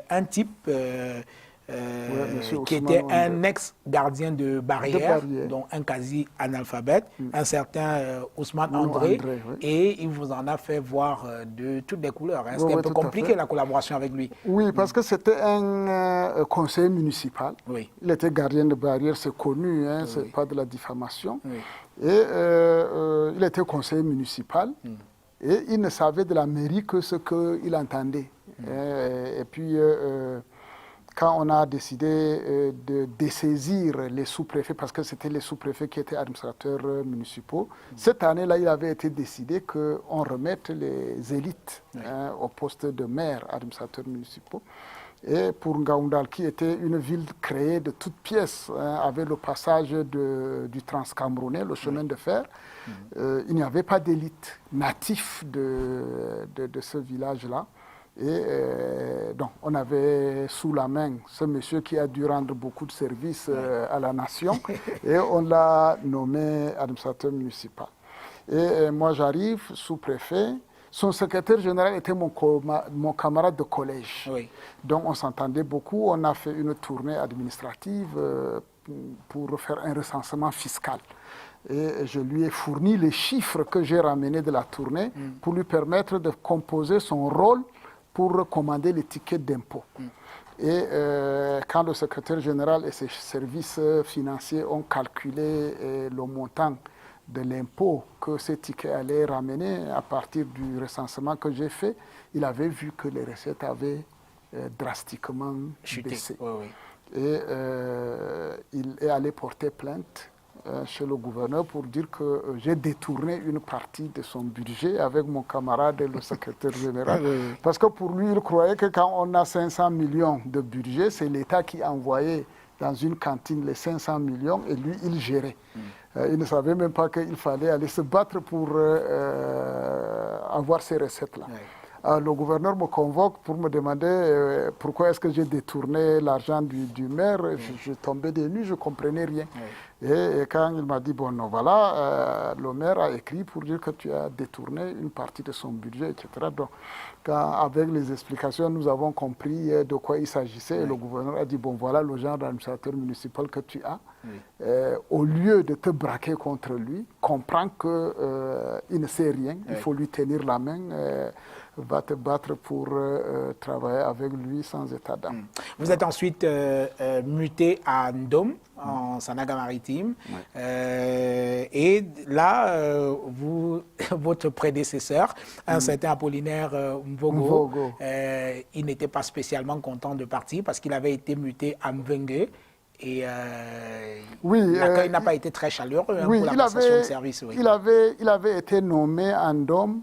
S1: un type... qui était un ex-gardien de barrière, donc un quasi-analphabète, un certain Ousmane André, et il vous en a fait voir de toutes les couleurs. C'était un peu compliqué la collaboration avec lui.
S2: Oui, parce que c'était un conseiller municipal. Il était gardien de barrière, c'est connu, hein, c'est pas de la diffamation. Et il était conseiller municipal, et il ne savait de la mairie que ce qu'il entendait. Et puis... quand on a décidé de dessaisir les sous-préfets, parce que c'était les sous-préfets qui étaient administrateurs municipaux, cette année-là, il avait été décidé qu'on remette les élites au poste de maire, administrateurs municipaux. Et pour Ngaoundal, qui était une ville créée de toutes pièces, avec le passage du Transcamerounais, le chemin de fer, il n'y avait pas d'élite natif de ce village-là. Et donc, on avait sous la main ce monsieur qui a dû rendre beaucoup de services à la nation et on l'a nommé administrateur municipal. Et moi, j'arrive sous-préfet. Son secrétaire général était mon camarade de collège. Donc, on s'entendait beaucoup. On a fait une tournée administrative pour faire un recensement fiscal. Et je lui ai fourni les chiffres que j'ai ramenés de la tournée pour lui permettre de composer son rôle pour commander les tickets d'impôt. Et quand le secrétaire général et ses services financiers ont calculé le montant de l'impôt que ces tickets allaient ramener à partir du recensement que j'ai fait, il avait vu que les recettes avaient drastiquement baissé.
S1: Oui, oui.
S2: Et il est allé porter plainte chez le gouverneur pour dire que j'ai détourné une partie de son budget avec mon camarade le secrétaire général. Parce que pour lui, il croyait que quand on a 500 millions de budget, c'est l'État qui envoyait dans une cantine les 500 millions et lui, il gérait. Il ne savait même pas qu'il fallait aller se battre pour avoir ces recettes-là. Le gouverneur me convoque pour me demander pourquoi est-ce que j'ai détourné l'argent du maire. Je tombais des nues, je ne comprenais rien. Et quand il m'a dit, bon, non, voilà, le maire a écrit pour dire que tu as détourné une partie de son budget, etc. Donc, avec les explications, nous avons compris de quoi il s'agissait. Et le gouverneur a dit, bon, voilà le genre d'administrateur municipal que tu as. Au lieu de te braquer contre lui, comprends qu'il ne sait rien, il faut lui tenir la main. Va te battre pour travailler avec lui sans état d'âme.
S1: Vous êtes ensuite muté à Ndom, en Sanaga-Maritime. Et là, votre prédécesseur, un certain Apollinaire Mvogo, il n'était pas spécialement content de partir parce qu'il avait été muté à Mvengue. Et l'accueil n'a pas été très chaleureux pour la passation de service.
S2: Il avait été nommé à Ndom.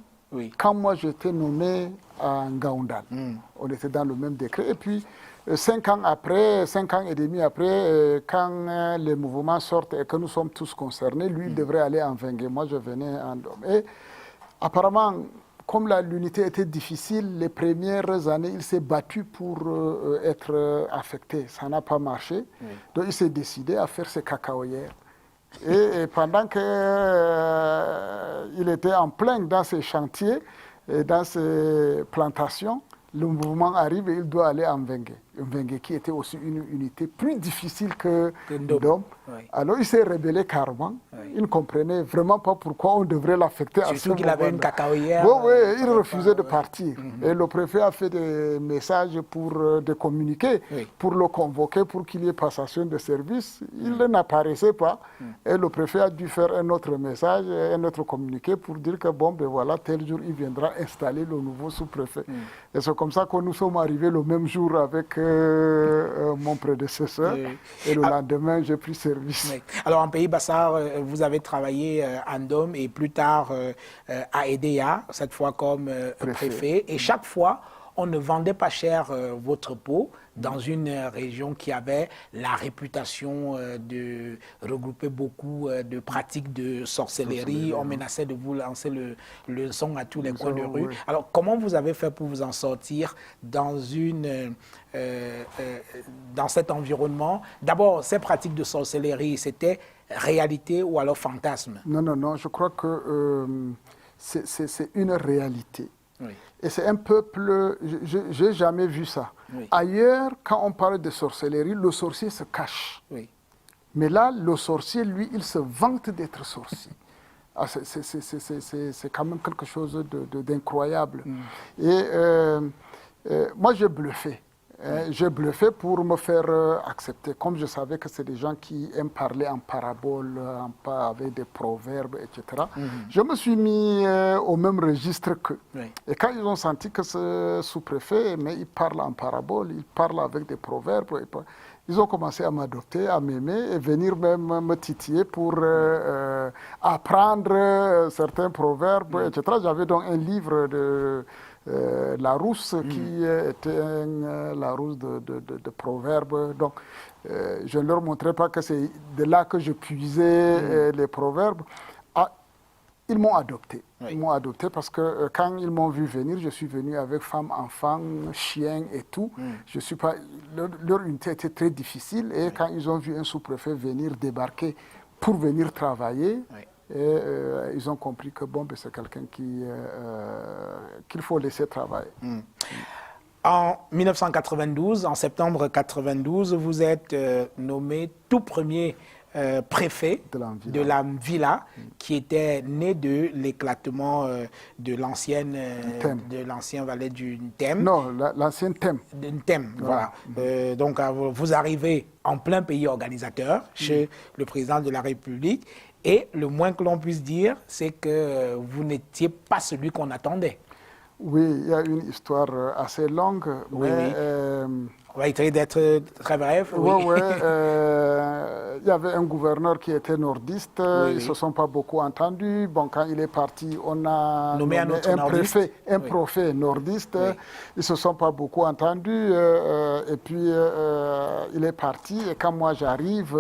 S2: Quand moi j'étais nommé à Ngaoundal, on était dans le même décret. Et puis 5 ans et demi après, quand les mouvements sortent et que nous sommes tous concernés, lui il devrait aller en Mvengue. Moi je venais en Ndom. Et apparemment, comme l'unité était difficile, les premières années, il s'est battu pour être affecté. Ça n'a pas marché. Donc il s'est décidé à faire ses cacaoyères. Et pendant qu'il était en plein dans ses chantiers, et dans ses plantations, le mouvement arrive et il doit aller en Mvengue. Mvengue qui était aussi une unité plus difficile que Ndom. Alors il s'est rébellé carrément. Il ne comprenait vraiment pas pourquoi on devrait l'affecter à ce moment-là.
S1: Surtout qu'il avait une cacaoyère.
S2: Il refusait de partir. Et le préfet a fait des messages pour de communiquer, pour le convoquer, pour qu'il y ait passation de service. Il n'apparaissait pas. Et le préfet a dû faire un autre message, un autre communiqué pour dire que bon, ben voilà, tel jour, il viendra installer le nouveau sous-préfet. Et c'est comme ça que nous sommes arrivés le même jour avec mon prédécesseur. Et le lendemain, j'ai pris service.
S1: Alors, en Pays Bassar, vous avez travaillé à Ndom et plus tard à Edea, cette fois comme préfet. Et chaque fois, on ne vendait pas cher votre peau dans une région qui avait la réputation de regrouper beaucoup de pratiques de sorcellerie. On menaçait de vous lancer le son à tous les coins de rue. Alors, comment vous avez fait pour vous en sortir dans cet environnement? D'abord, ces pratiques de sorcellerie, c'était réalité ou alors fantasme?
S2: Non, je crois que c'est une réalité. Et c'est un peuple, je n'ai jamais vu ça. Ailleurs, quand on parle de sorcellerie, le sorcier se cache. Mais là, le sorcier, lui, il se vante d'être sorcier. C'est quand même quelque chose d'incroyable. Et moi, j'ai bluffé. J'ai bluffé pour me faire accepter. Comme je savais que c'est des gens qui aiment parler en parabole, avec des proverbes, etc. Je me suis mis au même registre qu'eux. Et quand ils ont senti que ce sous-préfet, mais il parle en parabole, il parle avec des proverbes, ils ont commencé à m'adopter, à m'aimer et venir même me titiller pour apprendre certains proverbes, etc. J'avais donc un livre de Larousse qui était Larousse de proverbes. Donc, je ne leur montrais pas que c'est de là que je puisais les proverbes. Ils m'ont adopté. Ils m'ont adopté parce que quand ils m'ont vu venir, je suis venu avec femme, enfant, chien et tout. Je suis pas, leur unité était très difficile et quand ils ont vu un sous-préfet venir débarquer pour venir travailler, et ils ont compris que bon, ben, c'est quelqu'un qu'il faut laisser travailler.
S1: En 1992, en septembre 92, vous êtes nommé tout premier préfet de la Villa, qui était né de l'éclatement de l'ancien valet du Thème.
S2: Non, l'ancien Thème.
S1: Thème, voilà. Donc, vous arrivez en plein pays organisateur, chez le président de la République, et le moins que l'on puisse dire, c'est que vous n'étiez pas celui qu'on attendait.
S2: Oui, il y a une histoire assez longue, mais...
S1: On va essayer d'être très bref.
S2: Oui, il y avait un gouverneur qui était nordiste, ils ne se sont pas beaucoup entendus. Bon, quand il est parti, on a
S1: nommé un
S2: préfet nordiste, ils ne se sont pas beaucoup entendus, et puis il est parti, et quand moi j'arrive,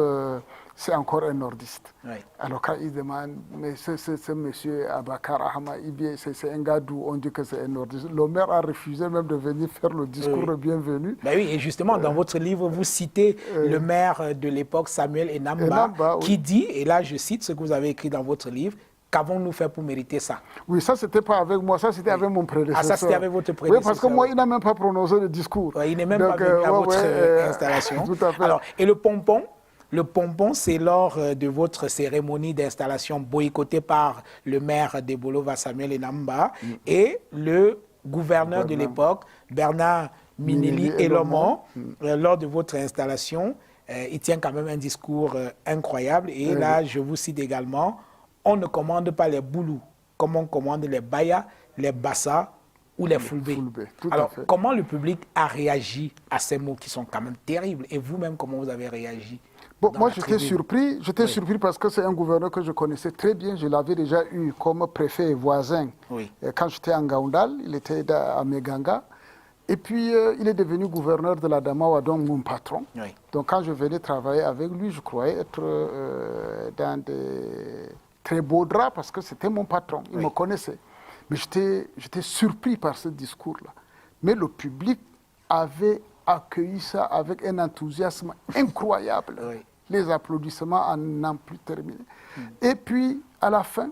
S2: c'est encore un nordiste. Alors quand il demande, mais c'est monsieur Abakar Ahmad, c'est un gars d'où on dit que c'est un nordiste. Le maire a refusé même de venir faire le discours de bienvenue.
S1: Ben oui, et justement, dans votre livre, vous citez le maire de l'époque, Samuel Enamba, qui dit, et là je cite ce que vous avez écrit dans votre livre, qu'avons-nous fait pour mériter ça?
S2: Oui, ça, c'était pas avec moi, ça, c'était avec mon prédécesseur.
S1: Ah, ça, c'était avec votre prédécesseur.
S2: Oui, parce que moi, il n'a même pas prononcé le discours.
S1: Il n'est même pas venu à votre installation.
S2: Tout à fait.
S1: Alors, et le pompon? Le pompon, c'est lors de votre cérémonie d'installation boycottée par le maire d'Ebolova, Samuel Enamba, et le gouverneur de l'époque, Bernard Minili Elomon, lors de votre installation, il tient quand même un discours incroyable. Et là, je vous cite également, on ne commande pas les boulous comme on commande les bayas, les bassa ou les fulbés. Alors, comment le public a réagi à ces mots qui sont quand même terribles? Et vous-même, comment vous avez réagi?
S2: Bon, moi, j'étais surpris parce que c'est un gouverneur que je connaissais très bien. Je l'avais déjà eu comme préfet voisin. Quand j'étais en Gaoundal, il était à Meganga. Et puis, il est devenu gouverneur de la Damawa, donc mon patron. Donc, quand je venais travailler avec lui, je croyais être dans des très beaux draps parce que c'était mon patron. Il me connaissait. Mais j'étais surpris par ce discours-là. Mais le public avait accueilli ça avec un enthousiasme incroyable. Les applaudissements en n'ont plus terminé. Et puis, à la fin,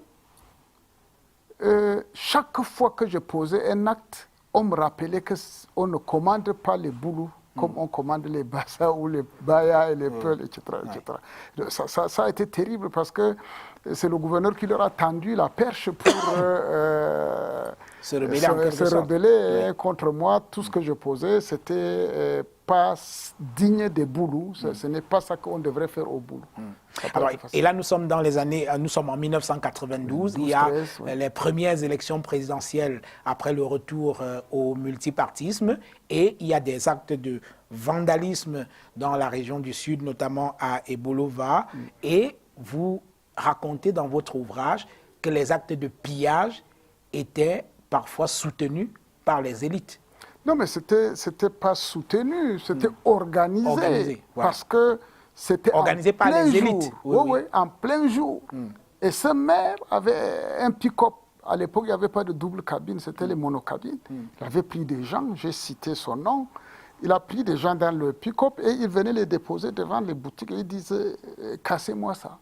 S2: chaque fois que je posais un acte, on me rappelait qu'on ne commande pas les boulous comme on commande les bassa ou les bayas et les peuls, etc. Ça a été terrible parce que c'est le gouverneur qui leur a tendu la perche pour se rebeller contre moi. Tout ce que je posais, c'était pas digne des boulous. Ce n'est pas ça qu'on devrait faire au boulot.
S1: Alors, et là, nous sommes dans les années, nous sommes en 1992. Il y a les premières élections présidentielles après le retour au multipartisme, et il y a des actes de vandalisme dans la région du Sud, notamment à Ebolova, et vous racontez dans votre ouvrage que les actes de pillage étaient parfois soutenus par les élites.
S2: Non, mais c'était pas soutenu, c'était organisé parce que c'était
S1: organisé par les élites.
S2: Oui, en plein jour. Et ce maire avait un pick-up. À l'époque, il n'y avait pas de double cabine, c'était les monocabines. Il avait pris des gens, j'ai cité son nom. Il a pris des gens dans le pick-up et il venait les déposer devant les boutiques et il disait « cassez-moi ça ».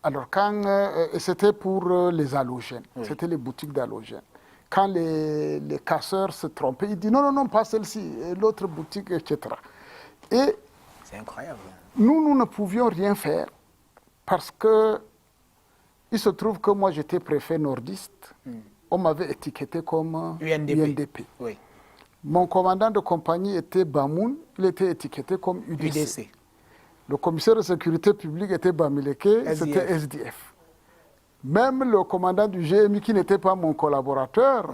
S2: Alors, et c'était pour les halogènes, c'était les boutiques d'halogènes. Quand les casseurs se trompaient, il dit non, pas celle-ci, l'autre boutique, etc. Et
S1: c'est incroyable.
S2: Nous ne pouvions rien faire parce que il se trouve que moi j'étais préfet nordiste. On m'avait étiqueté comme UNDP. Mon commandant de compagnie était Bamoun, il était étiqueté comme UDC. Le commissaire de sécurité publique était Bamileke, c'était SDF. Même le commandant du GMI, qui n'était pas mon collaborateur,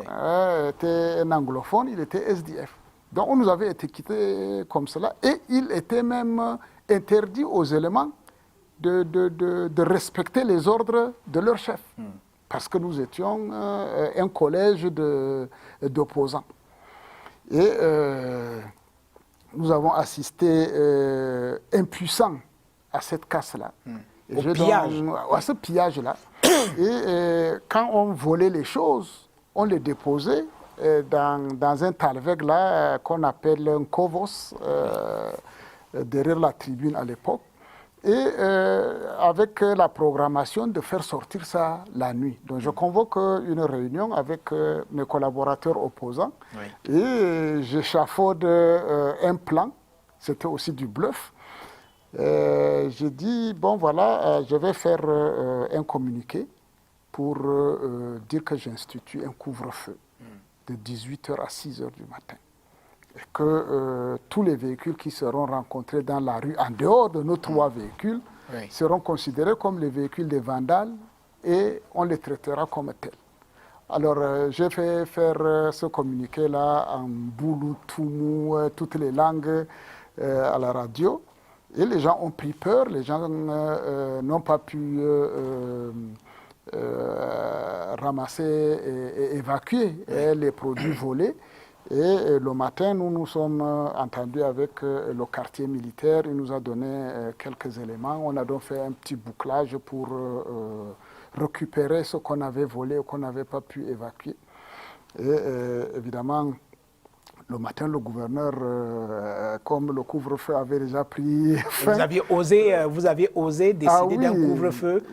S2: était un anglophone, il était SDF. Donc on nous avait étiquetés comme cela. Et il était même interdit aux éléments de respecter les ordres de leur chef. Parce que nous étions un collège d'opposants. Et nous avons assisté impuissants à cette casse-là. À ce pillage-là. Et quand on volait les choses, on les déposait dans un talveg là qu'on appelle un kovos, derrière la tribune à l'époque, et avec la programmation de faire sortir ça la nuit. Donc je convoque une réunion avec mes collaborateurs opposants et j'échafaude un plan, c'était aussi du bluff. J'ai dit, bon voilà, je vais faire un communiqué pour dire que j'institue un couvre-feu de 18h à 6h du matin. Et que tous les véhicules qui seront rencontrés dans la rue, en dehors de nos 3 véhicules, seront considérés comme les véhicules des vandales et on les traitera comme tels. Alors, j'ai fait faire ce communiqué-là en boulou, toumou, toutes les langues à la radio. Et les gens ont pris peur, les gens n'ont pas pu ramasser et évacuer les produits volés. Et le matin, nous nous sommes entendus avec le quartier militaire. Il nous a donné quelques éléments. On a donc fait un petit bouclage pour récupérer ce qu'on avait volé ou qu'on n'avait pas pu évacuer. Et évidemment, le matin, le gouverneur, comme le couvre-feu avait déjà pris fin...
S1: Vous aviez osé décider d'un couvre-feu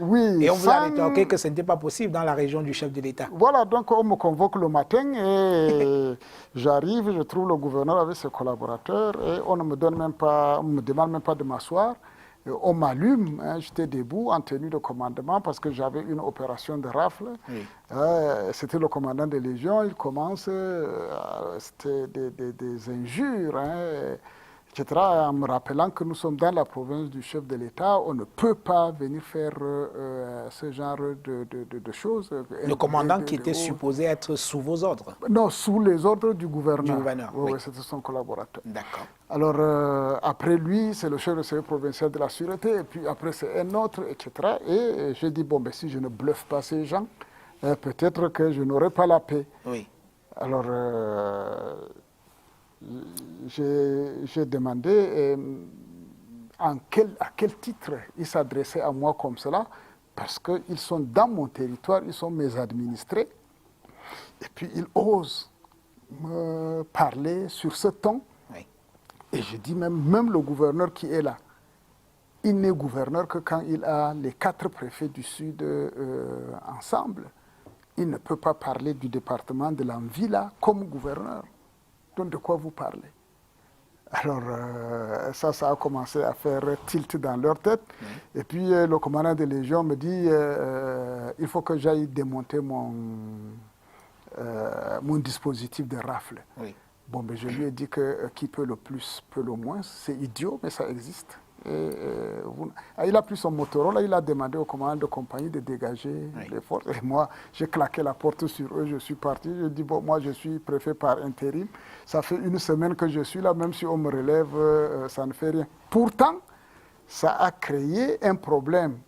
S1: et on vous a rétorqué que ce n'était pas possible dans la région du chef de l'État.
S2: Voilà, donc on me convoque le matin et j'arrive, je trouve le gouverneur avec ses collaborateurs et on ne me donne même pas, on me demande même pas de m'asseoir. On m'allume, hein, j'étais debout en tenue de commandement parce que j'avais une opération de rafle. C'était le commandant des légions, il commence, c'était des injures, hein, etc. En me rappelant que nous sommes dans la province du chef de l'État, on ne peut pas venir faire ce genre de choses.
S1: Le commandant qui était supposé être sous vos ordres?
S2: Non, sous les ordres du gouverneur.
S1: Du gouverneur,
S2: oui. C'était son collaborateur.
S1: D'accord.
S2: Alors, après lui, c'est le chef de service provincial de la sûreté, et puis après, c'est un autre, etc. Et j'ai dit, bon, ben, si je ne bluffe pas ces gens, peut-être que je n'aurai pas la paix.
S1: Oui.
S2: Alors, j'ai demandé à quel titre ils s'adressaient à moi comme cela, parce qu'ils sont dans mon territoire, ils sont mes administrés, et puis ils osent me parler sur ce ton. Et je dis même le gouverneur qui est là, il n'est gouverneur que quand il a les 4 préfets du Sud ensemble. Il ne peut pas parler du département de l'Anvila comme gouverneur. Donc de quoi vous parlez? Alors ça a commencé à faire tilt dans leur tête. Et puis le commandant des légions me dit, il faut que j'aille démonter mon dispositif de rafle. Bon, ben, je lui ai dit que qui peut le plus, peut le moins. C'est idiot, mais ça existe. Il a pris son Motorola, il a demandé au commandant de compagnie de dégager les forces. Et moi, j'ai claqué la porte sur eux, je suis parti. Je dis, bon, moi, je suis préfet par intérim. Ça fait 1 semaine que je suis là, même si on me relève, ça ne fait rien. Pourtant, ça a créé un problème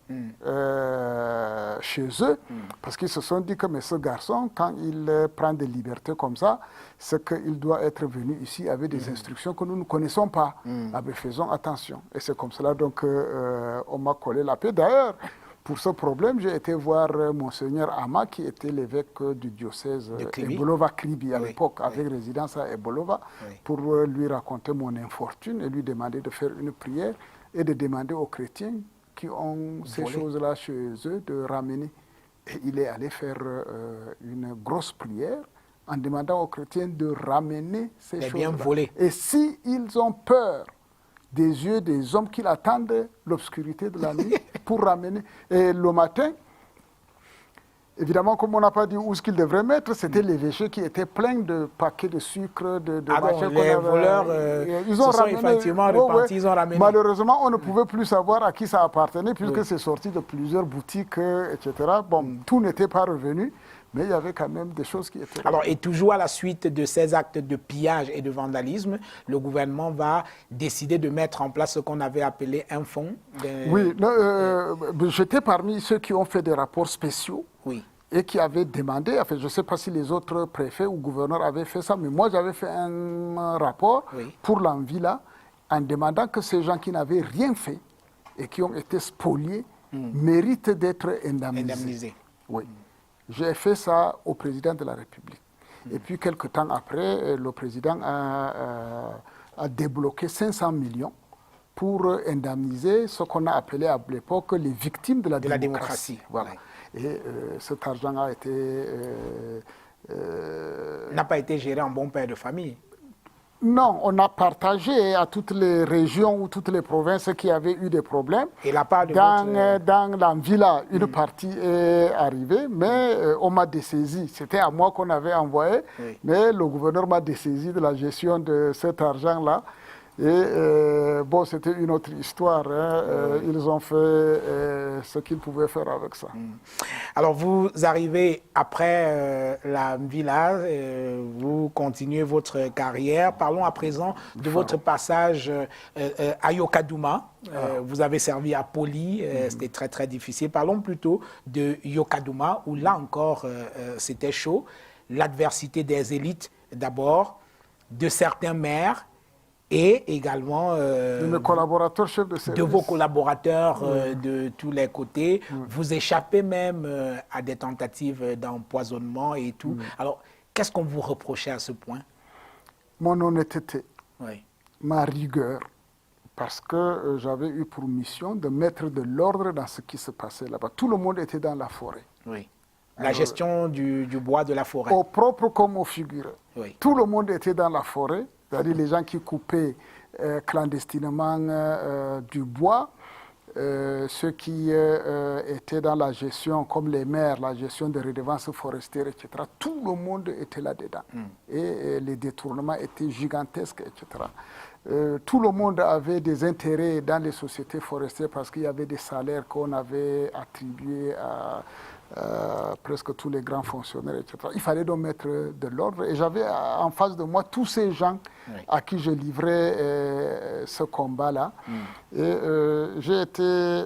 S2: chez eux, parce qu'ils se sont dit que mais ce garçon, quand il prend des libertés comme ça, c'est qu'il doit être venu ici avec des instructions que nous ne connaissons pas. Ah ben, faisons attention. Et c'est comme cela donc on m'a collé la paix. D'ailleurs, pour ce problème, j'ai été voir Monseigneur Ama, qui était l'évêque du diocèse Ebolova-Kribi à l'époque, avec résidence à Ebolova, pour lui raconter mon infortune et lui demander de faire une prière et de demander aux chrétiens qui ont ces choses-là chez eux de ramener. Et il est allé faire une grosse prière en demandant aux chrétiens de ramener ces choses-là. Et s'ils ont peur des yeux des hommes qui attendent l'obscurité de la nuit pour ramener. Et le matin, évidemment, comme on n'a pas dit où ce qu'ils devraient mettre, c'était l'évêché qui était plein de paquets de sucre, de machins.
S1: Les voleurs, ils ont ramené, effectivement repartis, ils ont ramené.
S2: Malheureusement, on ne pouvait plus savoir à qui ça appartenait, puisque c'est sorti de plusieurs boutiques, etc. Bon, tout n'était pas revenu, mais il y avait quand même des choses qui étaient...
S1: Alors, et toujours à la suite de ces actes de pillage et de vandalisme, le gouvernement va décider de mettre en place ce qu'on avait appelé un fonds.
S2: Oui, j'étais parmi ceux qui ont fait des rapports spéciaux.
S1: Oui.
S2: Et qui avaient demandé, enfin, je ne sais pas si les autres préfets ou gouverneurs avaient fait ça, mais moi j'avais fait un rapport pour l'Anvila en demandant que ces gens qui n'avaient rien fait et qui ont été spoliés méritent d'être indemnisés. Oui. J'ai fait ça au président de la République. Et puis, quelque temps après, le président a débloqué 500 millions pour indemniser ce qu'on a appelé à l'époque les victimes de la démocratie. Voilà. Et cet argent a été...
S1: n'a pas été géré en bon père de famille.
S2: Non, on a partagé à toutes les régions ou toutes les provinces qui avaient eu des problèmes.
S1: Et la part de
S2: Dans la villa, une partie est arrivée, mais on m'a dessaisi. C'était à moi qu'on avait envoyé, mais le gouverneur m'a dessaisi de la gestion de cet argent-là. Et bon, c'était une autre histoire. Hein. Ils ont fait ce qu'ils pouvaient faire avec ça.
S1: Alors, vous arrivez après la villa, vous continuez votre carrière. Parlons à présent de votre passage à Yokadouma. Vous avez servi à Poli, c'était très très difficile. Parlons plutôt de Yokadouma, où là encore, c'était chaud. L'adversité des élites d'abord, de certains maires, et également
S2: de mes collaborateurs chefs de service.
S1: De vos collaborateurs de tous les côtés. Vous échappez même à des tentatives d'empoisonnement et tout. Alors, qu'est-ce qu'on vous reprochait à ce point?
S2: Mon honnêteté, ma rigueur, parce que j'avais eu pour mission de mettre de l'ordre dans ce qui se passait là-bas. Tout le monde était dans la forêt.
S1: Oui. La gestion du bois de la forêt.
S2: Au propre comme au figuré. Tout le monde était dans la forêt. C'est-à-dire les gens qui coupaient clandestinement du bois, ceux qui étaient dans la gestion, comme les maires, la gestion des redevances forestières, etc. Tout le monde était là-dedans. Et les détournements étaient gigantesques, etc. Tout le monde avait des intérêts dans les sociétés forestières parce qu'il y avait des salaires qu'on avait attribués à presque tous les grands fonctionnaires, etc. Il fallait donc mettre de l'ordre. Et j'avais en face de moi tous ces gens à qui je livrais ce combat-là. Et j'ai été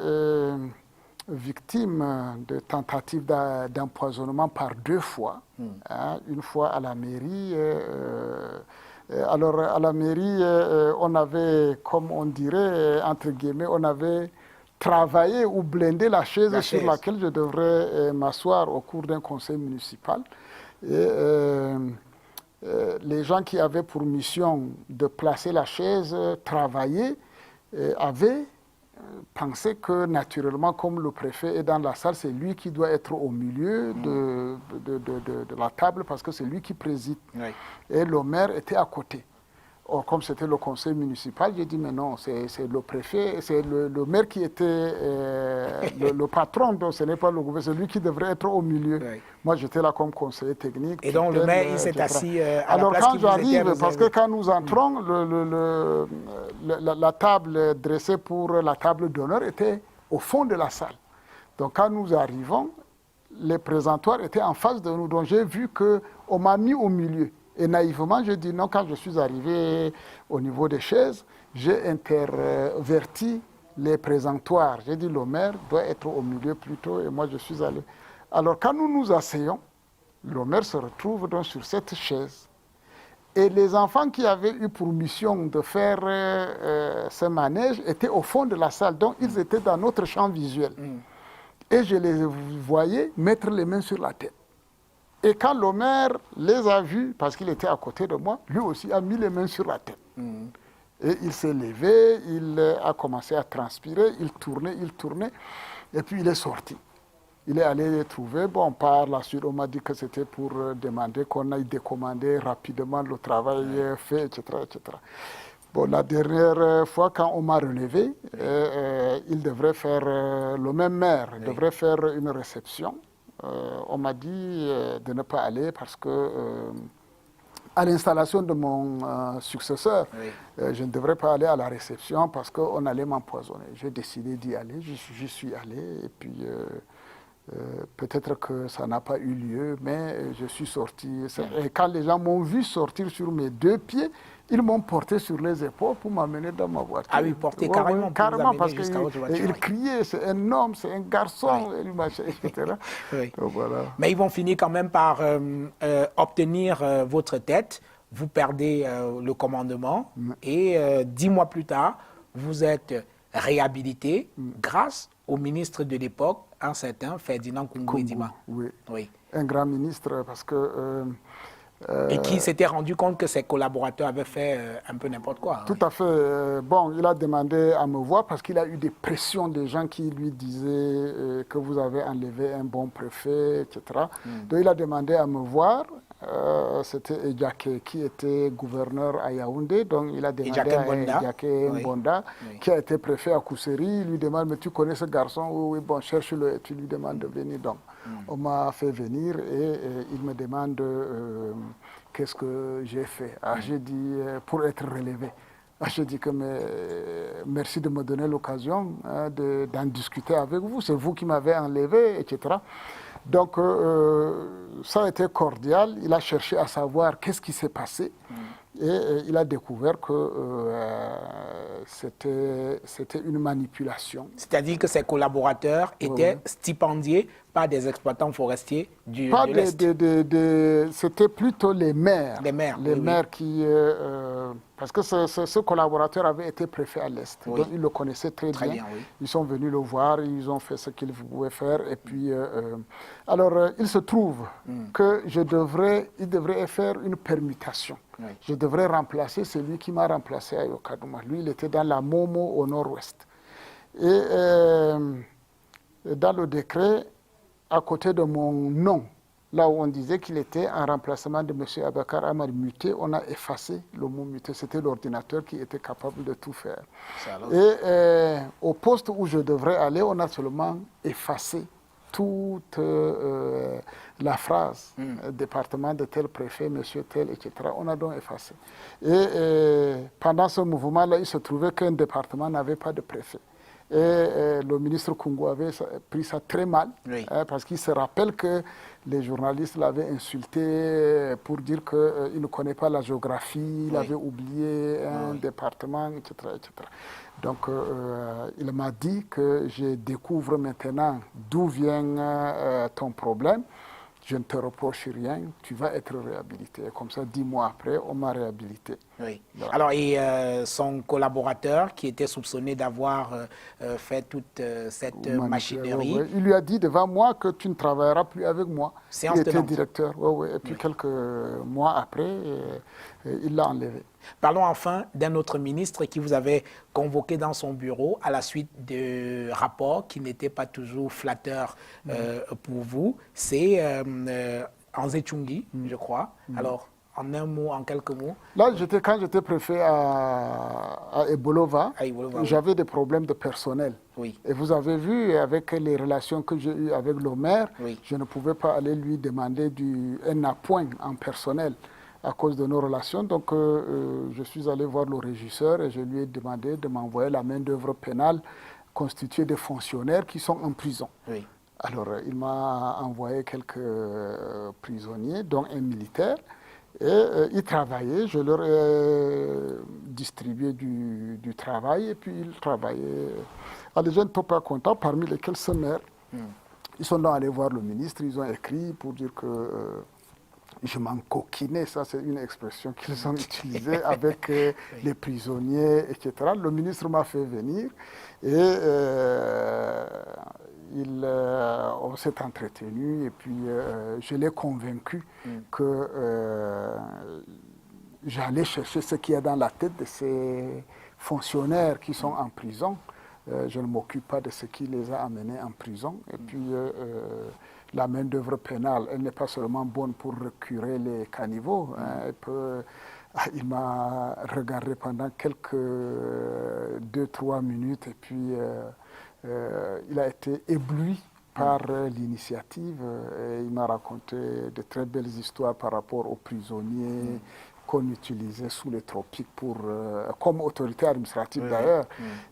S2: victime de tentatives d'empoisonnement par 2 fois. Hein, une fois à la mairie. Alors, à la mairie, on avait, comme on dirait, entre guillemets, on avait travailler ou blender la chaise sur laquelle je devrais m'asseoir au cours d'un conseil municipal. Et les gens qui avaient pour mission de placer la chaise, travailler, avaient pensé que naturellement, comme le préfet est dans la salle, c'est lui qui doit être au milieu de la table parce que c'est lui qui préside. Et le maire était à côté. Or, comme c'était le conseil municipal, j'ai dit, mais non, c'est le préfet, c'est le maire qui était le patron, donc ce n'est pas le gouvernement, c'est lui qui devrait être au milieu. Moi, j'étais là comme conseiller technique.
S1: Et donc, le maire, il s'est assis à
S2: la place qui vous était réservée. Alors, quand j'arrive, parce que quand nous entrons, la table dressée pour la table d'honneur était au fond de la salle. Donc, quand nous arrivons, les présentoirs étaient en face de nous. Donc, j'ai vu qu'on m'a mis au milieu. Et naïvement, je dis non, quand je suis arrivé au niveau des chaises, j'ai interverti les présentoirs. J'ai dit le maire doit être au milieu plutôt et moi je suis allé. Alors quand nous nous asseyons, le maire se retrouve donc sur cette chaise. Et les enfants qui avaient eu pour mission de faire ce manège étaient au fond de la salle, donc ils étaient dans notre champ visuel. Et je les voyais mettre les mains sur la tête. Et quand le maire les a vus, parce qu'il était à côté de moi, lui aussi a mis les mains sur la tête. Et il s'est levé, il a commencé à transpirer, il tournait, et puis il est sorti. Il est allé les trouver. Bon, par la suite, on m'a dit que c'était pour demander qu'on aille décommander rapidement le travail fait, etc., etc. Bon, la dernière fois, quand on m'a relevé, il devrait faire, le même maire devrait faire une réception. On m'a dit de ne pas aller parce que à l'installation de mon successeur, je ne devrais pas aller à la réception parce qu'on allait m'empoisonner. J'ai décidé d'y aller, j'y suis allé et puis peut-être que ça n'a pas eu lieu, mais je suis sorti. Et quand les gens m'ont vu sortir sur mes 2 pieds, ils m'ont porté sur les épaules pour m'amener dans ma voiture.
S1: Ah oui, porté carrément, pour
S2: carrément parce
S1: qu'ils
S2: criaient, c'est un homme, c'est un garçon, etc. Donc, voilà.
S1: Mais ils vont finir quand même par obtenir votre tête. Vous perdez le commandement et 10 mois plus tard, vous êtes réhabilité grâce au ministre de l'époque, un certain Ferdinand Koungou-Edima.
S2: Oui, un grand ministre parce que...
S1: et qui s'était rendu compte que ses collaborateurs avaient fait un peu n'importe quoi.
S2: Tout à fait. Bon, il a demandé à me voir parce qu'il a eu des pressions des gens qui lui disaient que vous avez enlevé un bon préfet, etc. Donc il a demandé à me voir c'était Edjake qui était gouverneur à Yaoundé, donc il a demandé à Edjake Mbonda, qui a été préfet à Kousseri, il lui demande, mais tu connais ce garçon? Oui, bon, cherche-le, et tu lui demandes de venir. Donc, on m'a fait venir et il me demande qu'est-ce que j'ai fait. J'ai dit, pour être relevé. Je dis que merci de me donner l'occasion d'en discuter avec vous, c'est vous qui m'avez enlevé, etc. Donc, ça a été cordial. Il a cherché à savoir qu'est-ce qui s'est passé. Et il a découvert que c'était une manipulation.
S1: C'est-à-dire que ses collaborateurs étaient stipendiés par des exploitants forestiers de l'Est.
S2: C'était plutôt les maires.
S1: Les maires
S2: qui... parce que ce collaborateur avait été préfet à l'Est. Donc, ils le connaissaient très bien. Ils sont venus le voir, ils ont fait ce qu'ils pouvaient faire. Et puis, alors, il se trouve que il devrait faire une permutation. Je devrais remplacer celui qui m'a remplacé à Yokadouma. Lui, il était dans la Momo au nord-ouest. Et dans le décret, à côté de mon nom, là où on disait qu'il était en remplacement de M. Abakar Amar muté, on a effacé le mot muté. C'était l'ordinateur qui était capable de tout faire. Et au poste où je devrais aller, on a seulement effacé toute la phrase département de tel préfet, monsieur tel, etc. On a donc effacé. Et pendant ce mouvement-là, il se trouvait qu'un département n'avait pas de préfet. Et le ministre Kungu avait pris ça très mal, parce qu'il se rappelle que les journalistes l'avaient insulté pour dire qu'il ne connaît pas la géographie, il avait oublié un département, etc., etc. Donc, il m'a dit que je découvre maintenant d'où vient ton problème. Je ne te reproche rien, tu vas être réhabilité. Comme ça, 10 mois après, on m'a réhabilité.
S1: Oui. Voilà. Alors, et son collaborateur, qui était soupçonné d'avoir fait toute cette machinerie...
S2: Il lui a dit devant moi que tu ne travailleras plus avec moi. Il était directeur. Et puis, quelques mois après, il l'a enlevé.
S1: Parlons enfin d'un autre ministre qui vous avait convoqué dans son bureau à la suite de rapports qui n'étaient pas toujours flatteurs pour vous. C'est Anze Tchungi, je crois. Alors, en un mot, en quelques mots.
S2: Là, quand j'étais préfet à Ebolova, j'avais des problèmes de personnel. Et vous avez vu, avec les relations que j'ai eues avec le maire, je ne pouvais pas aller lui demander un appoint en personnel à cause de nos relations. Donc, je suis allé voir le régisseur et je lui ai demandé de m'envoyer la main-d'œuvre pénale constituée de fonctionnaires qui sont en prison. Alors, il m'a envoyé quelques prisonniers, dont un militaire, et ils travaillaient. Je leur ai distribué du travail et puis ils travaillaient. Les gens ne sont pas contents, parmi lesquels ce maire. Ils sont donc allés voir le ministre, ils ont écrit pour dire que je m'en coquinais, ça c'est une expression qu'ils ont utilisée avec les prisonniers, etc. Le ministre m'a fait venir et on s'est entretenu et puis je l'ai convaincu que j'allais chercher ce qu'il y a dans la tête de ces fonctionnaires qui sont en prison. Je ne m'occupe pas de ce qui les a amenés en prison. Et puis, la main-d'œuvre pénale, elle n'est pas seulement bonne pour curer les caniveaux. Il m'a regardé pendant quelques 2-3 minutes et puis il a été ébloui par l'initiative. Il m'a raconté de très belles histoires par rapport aux prisonniers qu'on utilisait sous les tropiques comme autorité administrative d'ailleurs.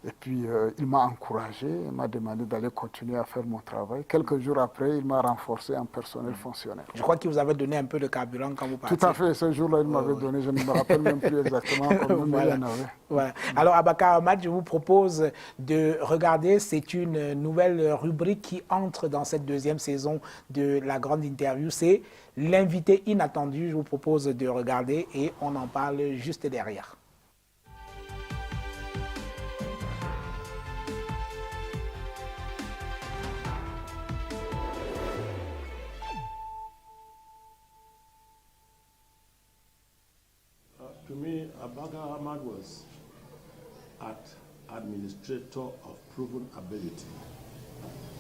S2: Et puis il m'a encouragé, il m'a demandé d'aller continuer à faire mon travail. Quelques jours après, il m'a renforcé en personnel fonctionnaire.
S1: Je crois qu'il vous avait donné un peu de carburant quand vous partiez.
S2: Tout à fait, ce jour-là, il m'avait donné, je ne me rappelle même plus exactement combien il y en avait.
S1: Voilà. Alors, Abakar Ahmad, je vous propose de regarder, c'est une nouvelle rubrique qui entre dans cette deuxième saison de la grande interview, c'est l'invité inattendu. Je vous propose de regarder et on en parle juste derrière.
S6: To me, Abakar Ahmad was administrator of proven ability.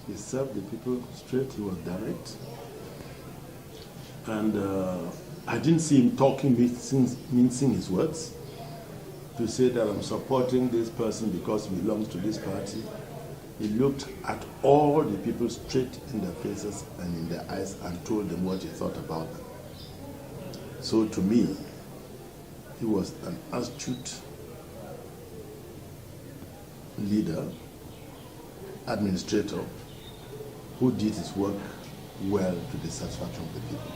S6: He served the people straight, he was direct. And I didn't see him talking, mincing his words, to say that I'm supporting this person because he belongs to this party. He looked at all the people straight in their faces and in their eyes and told them what he thought about them. So to me, he was an astute leader, administrator, who did his work well to the satisfaction of the people.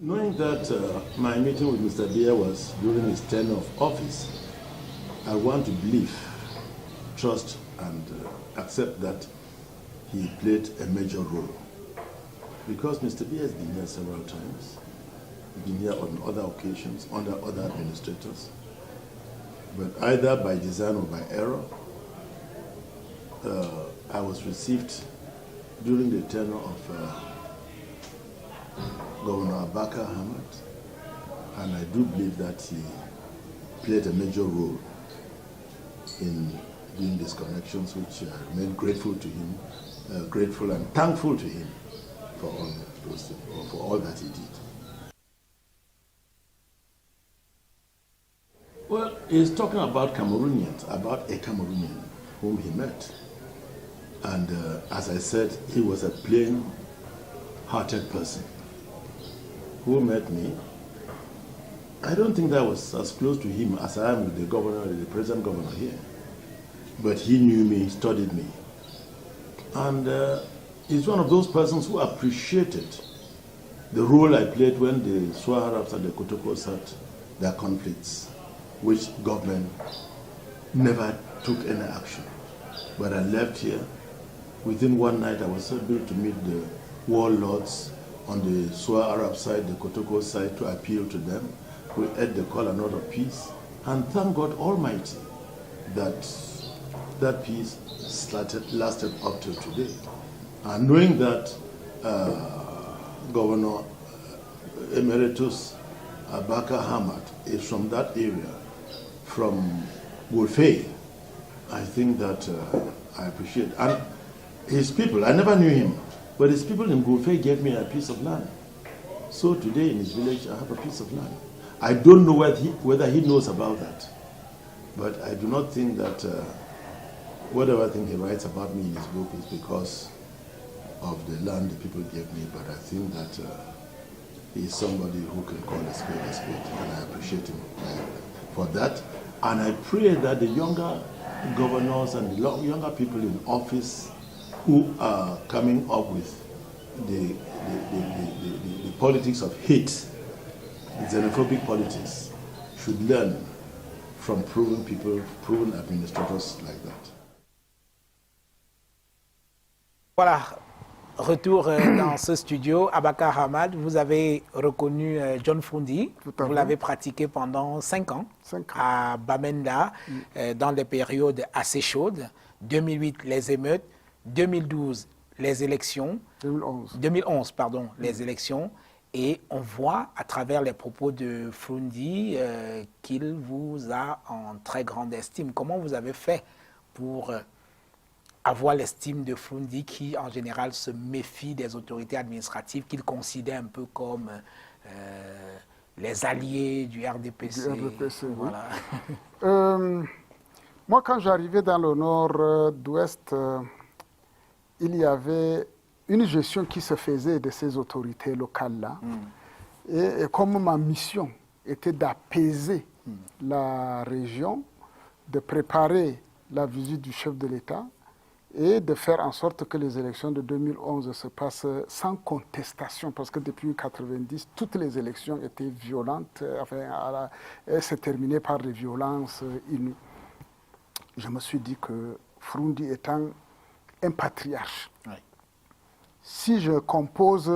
S6: Knowing that my meeting with Mr. Biya was during his tenure of office, I want to believe, trust, and accept that he played a major role. Because Mr. Biya has been here several times, been here on other occasions, under other administrators, but either by design or by error, I was received during the tenure of Governor Abaka Ahmad, and I do believe that he played a major role in doing these connections, which I remain grateful to him, grateful and thankful to him for all those, for all that he did. Well, he's talking about Cameroonians, about a Cameroonian whom he met. And as I said, he was a plain-hearted person who met me. I don't think that I was as close to him as I am with the governor, the present governor here. But he knew me, studied me. And he's one of those persons who appreciated the role I played when the Swa Arabs and the Kotokos had their conflicts, which government never took any action. But I left here. Within one night, I was able to meet the warlords on the Swa Arab side, the Kotoko side, to appeal to them. We had the call and order of peace. And thank God Almighty that that peace lasted up till today. And knowing that Governor Emeritus Abaka Ahmad is from that area, from Gulfe, I think that I appreciate. And his people, I never knew him, but his people in Gulfe gave me a piece of land. So today in his village, I have a piece of land. I don't know whether he knows about that, but I do not think that whatever thing he writes about me in his book is because of the land the people gave me, but I think that he is somebody who can call a spade, and I appreciate him for that. And I pray that the younger governors and the younger people in office who are coming up with the politics of hate, the xenophobic politics, should learn from proven people, proven administrators like that.
S1: Voilà, retour dans ce studio. Abaka Ahmad, vous avez reconnu John Froundi. Vous l'avez pratiqué pendant 5 ans, à Bamenda, dans des périodes assez chaudes. 2008, les émeutes. 2012, les élections. 2011, pardon, les élections. Et on voit à travers les propos de Froundi qu'il vous a en très grande estime. Comment vous avez fait pour avoir l'estime de Froundi qui, en général, se méfie des autorités administratives qu'il considère un peu comme les alliés du RDPC.
S2: Voilà. Oui. Moi, quand j'arrivais dans le nord-ouest, il y avait une gestion qui se faisait de ces autorités locales-là. Et comme ma mission était d'apaiser la région, de préparer la visite du chef de l'État et de faire en sorte que les élections de 2011 se passent sans contestation, parce que depuis 1990, toutes les élections étaient violentes, elles se terminaient par des violences inouïes. Je me suis dit que Froundi étant un patriarche, oui, si je compose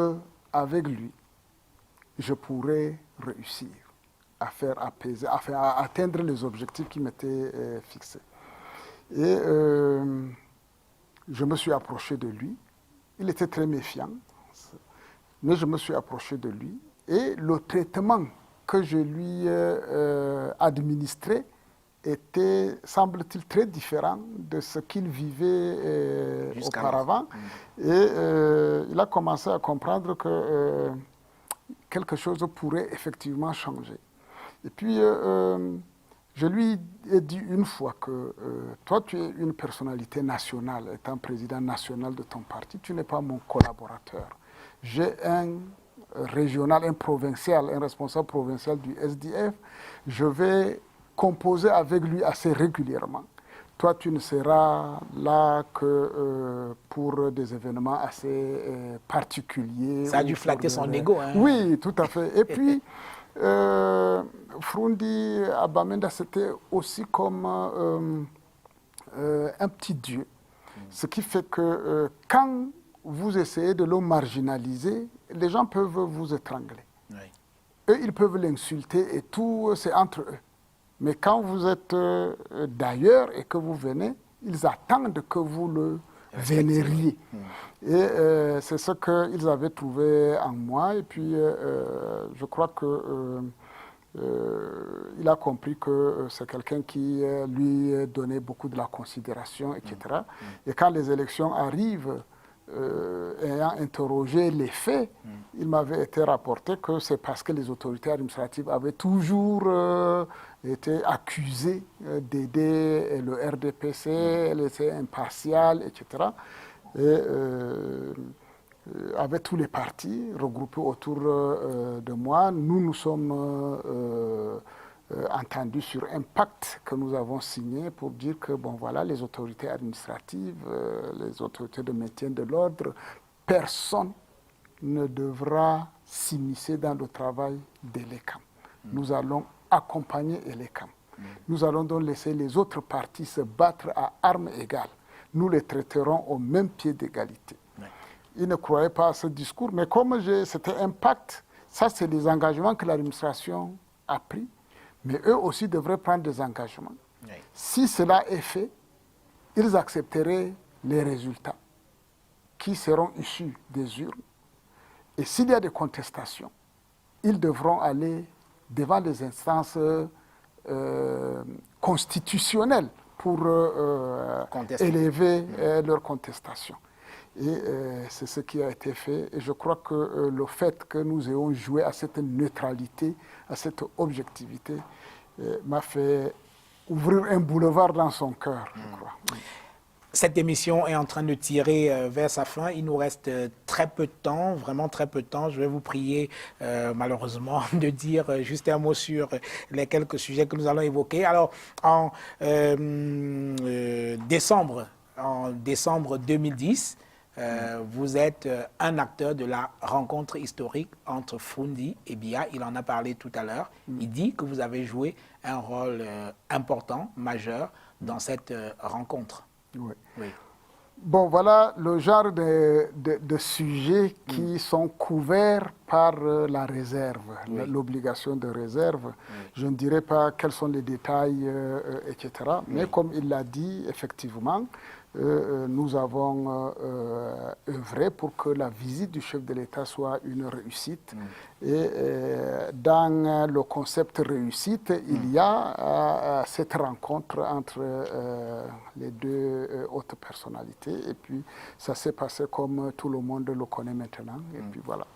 S2: avec lui, je pourrais réussir à faire apaiser, à atteindre les objectifs qui m'étaient fixés. Et je me suis approché de lui. Il était très méfiant, mais je me suis approché de lui. Et le traitement que je lui administrais était, semble-t-il, très différent de ce qu'il vivait auparavant. Et il a commencé à comprendre que quelque chose pourrait effectivement changer. Et puis, je lui ai dit une fois que toi, tu es une personnalité nationale, étant président national de ton parti, tu n'es pas mon collaborateur. J'ai un régional, un provincial, un responsable provincial du SDF. Je vais composer avec lui assez régulièrement. Toi, tu ne seras là que pour des événements assez particuliers.
S1: Ça a dû flatter son ego. Hein.
S2: Oui, tout à fait. Et puis, Frundi Abamenda, c'était aussi comme un petit dieu. Ce qui fait que quand vous essayez de le marginaliser, les gens peuvent vous étrangler. Oui. Eux, ils peuvent l'insulter et tout, c'est entre eux. Mais quand vous êtes d'ailleurs et que vous venez, ils attendent que vous le vénériez. Et c'est ce qu'ils avaient trouvé en moi. Et puis, je crois que il a compris que c'est quelqu'un qui lui donnait beaucoup de la considération, etc. Et quand les élections arrivent, ayant interrogé les faits, il m'avait été rapporté que c'est parce que les autorités administratives avaient toujours été accusées d'aider le RDPC, elle était impartiale, etc. Et avec tous les partis regroupés autour de moi, nous nous sommes entendus sur un pacte que nous avons signé pour dire que, bon voilà, les autorités administratives, les autorités de maintien de l'ordre, personne ne devra s'immiscer dans le travail de l'ECAM. Nous allons accompagner l'ECAM. Nous allons donc laisser les autres partis se battre à armes égales. Nous les traiterons au même pied d'égalité. Ils ne croyaient pas à ce discours, mais comme c'était un pacte, ça c'est des engagements que l'administration a pris. Mais eux aussi devraient prendre des engagements. Oui. Si cela est fait, ils accepteraient les résultats qui seront issus des urnes. Et s'il y a des contestations, ils devront aller devant les instances constitutionnelles pour élever leurs contestations. Et c'est ce qui a été fait. Et je crois que le fait que nous ayons joué à cette neutralité, à cette objectivité, m'a fait ouvrir un boulevard dans son cœur, je crois.
S1: Cette émission est en train de tirer vers sa fin. Il nous reste très peu de temps, vraiment très peu de temps. Je vais vous prier, malheureusement, de dire juste un mot sur les quelques sujets que nous allons évoquer. Alors, en décembre 2010, vous êtes un acteur de la rencontre historique entre Frundi et Biya. Il en a parlé tout à l'heure. Il dit que vous avez joué un rôle important, majeur, dans cette rencontre.
S2: Oui. Oui. Bon, voilà le genre de sujets qui sont couverts par la réserve, l'obligation de réserve. Je ne dirais pas quels sont les détails, etc. Mais comme il l'a dit, effectivement, nous avons œuvré pour que la visite du chef de l'État soit une réussite. Et dans le concept réussite, il y a cette rencontre entre les deux hautes personnalités. Et puis, ça s'est passé comme tout le monde le connaît maintenant. Et puis voilà.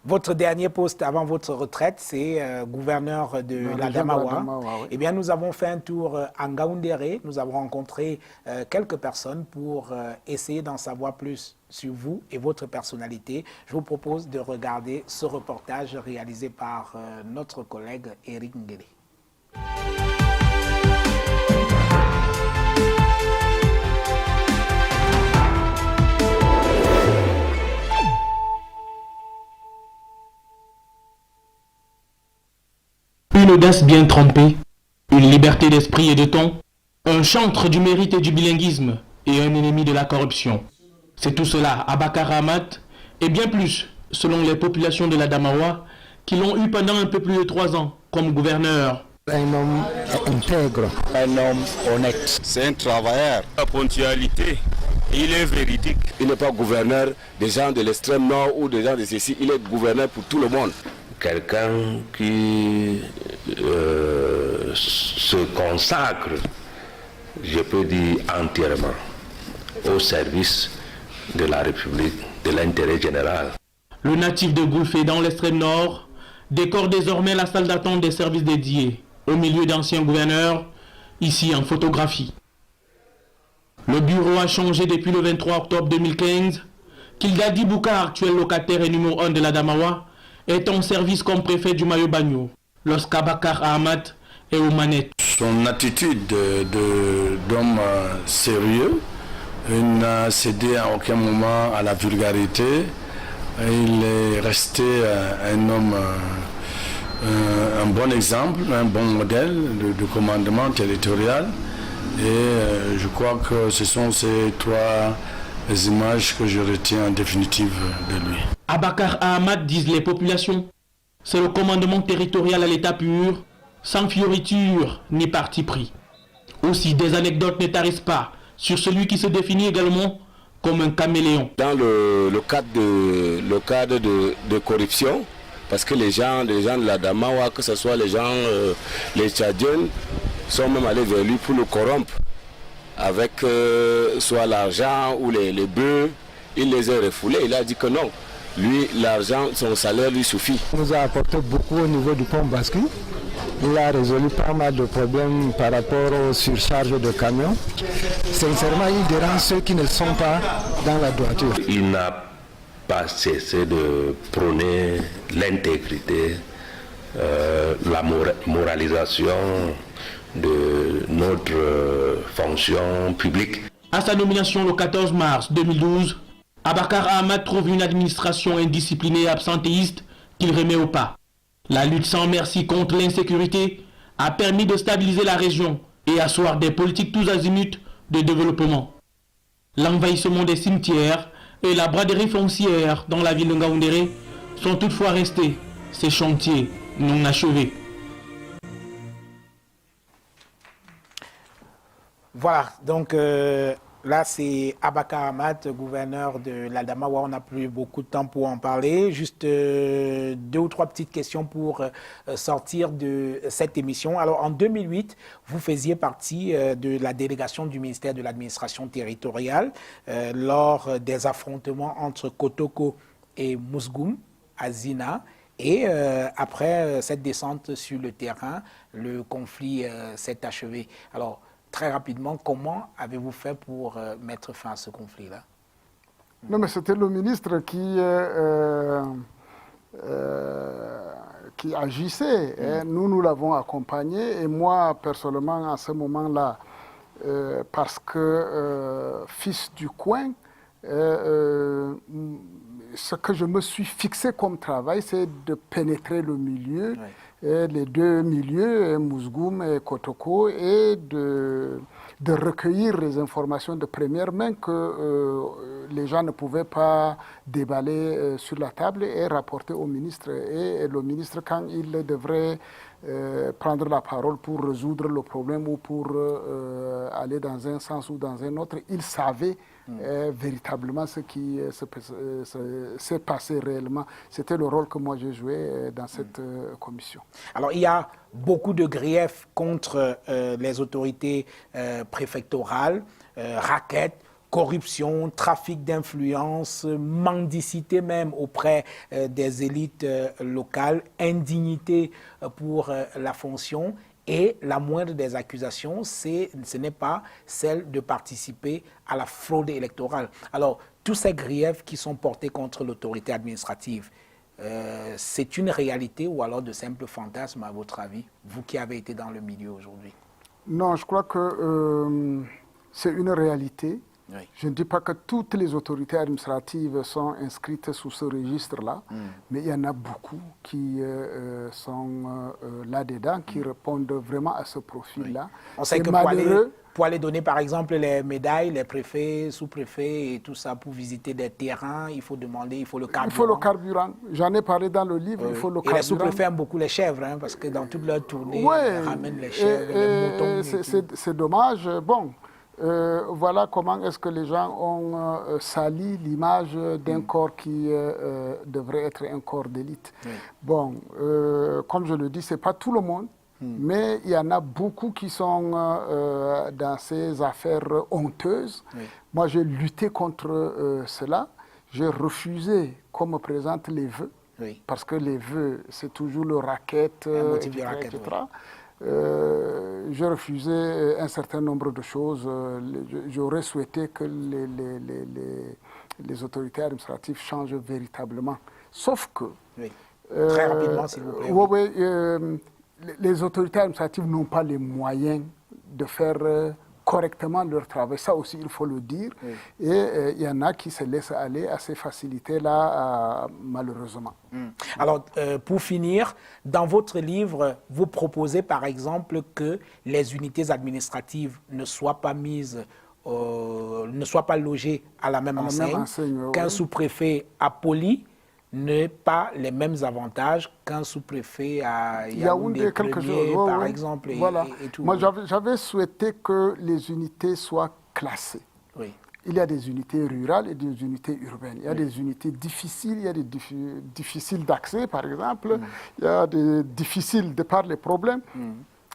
S1: Votre dernier poste avant votre retraite, c'est gouverneur de l'Adamawa. Oui. Eh bien, nous avons fait un tour à Ngaoundéré. Nous avons rencontré quelques personnes pour essayer d'en savoir plus sur vous et votre personnalité. Je vous propose de regarder ce reportage réalisé par notre collègue Eric Ngele.
S7: Une audace bien trempée, une liberté d'esprit et de ton, un chantre du mérite et du bilinguisme et un ennemi de la corruption. C'est tout cela, Abakar Ahmad, et bien plus, selon les populations de l'Adamawa, qui l'ont eu pendant un peu plus de 3 ans comme gouverneur.
S8: Un homme intègre, un homme honnête.
S9: C'est un travailleur, la ponctualité, il est véridique.
S10: Il n'est pas gouverneur des gens de l'extrême nord ou des gens de ceci, il est gouverneur pour tout le monde.
S11: Quelqu'un qui
S10: se consacre, je peux dire entièrement, au service de la République, de l'intérêt général.
S7: Le natif de Goulfé dans l'extrême nord décore désormais la salle d'attente des services dédiés, au milieu d'anciens gouverneurs, ici en photographie. Le bureau a changé depuis le 23 octobre 2015. Kildadi Boukar, actuel locataire et numéro 1 de la Damawa, est en service comme préfet du Mayo-Bagno, lorsqu'Abakar Ahmad est aux manettes.
S11: Son attitude d'homme sérieux, il n'a cédé à aucun moment à la vulgarité. Il est resté un homme, un bon exemple, un bon modèle de commandement territorial. Et je crois que ce sont ces trois images que je retiens en définitive de lui.
S7: Abakar Ahmad, disent les populations, c'est le commandement territorial à l'état pur, sans fioriture ni parti pris. Aussi, des anecdotes ne tarissent pas sur celui qui se définit également comme un caméléon.
S10: Dans le cadre de corruption, parce que les gens de la Damawa, que ce soit les Tchadiens, sont même allés vers lui pour le corrompre avec soit l'argent ou les bœufs. Il les a refoulés. Il a dit que non, lui, l'argent, son salaire lui suffit.
S12: Il nous a apporté beaucoup au niveau du pont bascule. Il a résolu pas mal de problèmes par rapport aux surcharges de camions. Sincèrement, il dérange ceux qui ne sont pas dans la droiture.
S10: Il n'a pas cessé de prôner l'intégrité, la moralisation de notre fonction publique.
S7: À sa nomination le 14 mars 2012, Abakar Ahmad trouve une administration indisciplinée et absentéiste qu'il remet au pas. La lutte sans merci contre l'insécurité a permis de stabiliser la région et asseoir des politiques tous azimuts de développement. L'envahissement des cimetières et la braderie foncière dans la ville de Ngaoundéré sont toutefois restés ces chantiers non achevés.
S1: Voilà, donc là c'est Abakar Ahmad, gouverneur de l'Adamawa. On n'a plus beaucoup de temps pour en parler. Juste 2 ou 3 petites questions pour sortir de cette émission. Alors en 2008, vous faisiez partie de la délégation du ministère de l'administration territoriale lors des affrontements entre Kotoko et Mousgoum à Zina. Et après cette descente sur le terrain, le conflit s'est achevé. Alors, très rapidement, comment avez-vous fait pour mettre fin à ce conflit-là?
S2: Non, mais c'était le ministre qui agissait. Nous l'avons accompagné. Et moi, personnellement, à ce moment-là, parce que fils du coin, ce que je me suis fixé comme travail, c'est de pénétrer le milieu, les 2 milieux, Mousgoum et Kotoko, et de recueillir les informations de première main que les gens ne pouvaient pas déballer sur la table et rapporter au ministre. Et le ministre, quand il devrait prendre la parole pour résoudre le problème ou pour aller dans un sens ou dans un autre, il savait véritablement ce qui s'est passé réellement. C'était le rôle que moi j'ai joué dans cette commission.
S1: Alors il y a beaucoup de griefs contre les autorités préfectorales, raquettes, corruption, trafic d'influence, mendicité même auprès des élites locales, indignité pour la fonction. Et la moindre des accusations, ce n'est pas celle de participer à la fraude électorale. Alors, tous ces griefs qui sont portés contre l'autorité administrative, c'est une réalité ou alors de simples fantasmes à votre avis, vous qui avez été dans le milieu aujourd'hui?
S2: Non, je crois que c'est une réalité. Oui. Je ne dis pas que toutes les autorités administratives sont inscrites sous ce registre-là, mais il y en a beaucoup qui sont là-dedans, qui répondent vraiment à ce profil-là.
S1: Oui. On sait que pour aller donner par exemple les médailles, les préfets, sous-préfets et tout ça, pour visiter des terrains, il faut demander, il faut le carburant.
S2: Il faut le carburant. J'en ai parlé dans le livre, il faut le carburant.
S1: Et les sous-préfets aiment beaucoup les chèvres, hein, parce que dans toute leur tournée, ils ramènent les chèvres, les moutons.
S2: C'est dommage. Bon. Voilà comment est-ce que les gens ont sali l'image d'un corps qui devrait être un corps d'élite. Oui. Bon, comme je le dis, ce n'est pas tout le monde mais il y en a beaucoup qui sont dans ces affaires honteuses. Oui. Moi, j'ai lutté contre cela. J'ai refusé qu'on me présente les vœux, parce que les vœux, c'est toujours le racket, etc. J'ai refusé un certain nombre de choses. J'aurais souhaité que les autorités administratives changent véritablement. Sauf que...
S1: Très rapidement, s'il vous plaît.
S2: Les autorités administratives n'ont pas les moyens de faire correctement leur travail. Ça aussi, il faut le dire. Et il y en a qui se laissent aller à ces facilités-là, malheureusement.
S1: Alors, pour finir, dans votre livre, vous proposez par exemple que les unités administratives ne soient pas mises, ne soient pas logées à la même enseigne, qu'un sous-préfet à Poli n'ait pas les mêmes avantages qu'un sous-préfet à Yaoundé, par exemple.
S2: Voilà.
S1: Et tout.
S2: Moi, j'avais souhaité que les unités soient classées.
S1: Oui.
S2: Il y a des unités rurales et des unités urbaines. Il y a des unités difficiles, il y a des difficiles d'accès, par exemple. Il y a des difficiles de par les problèmes.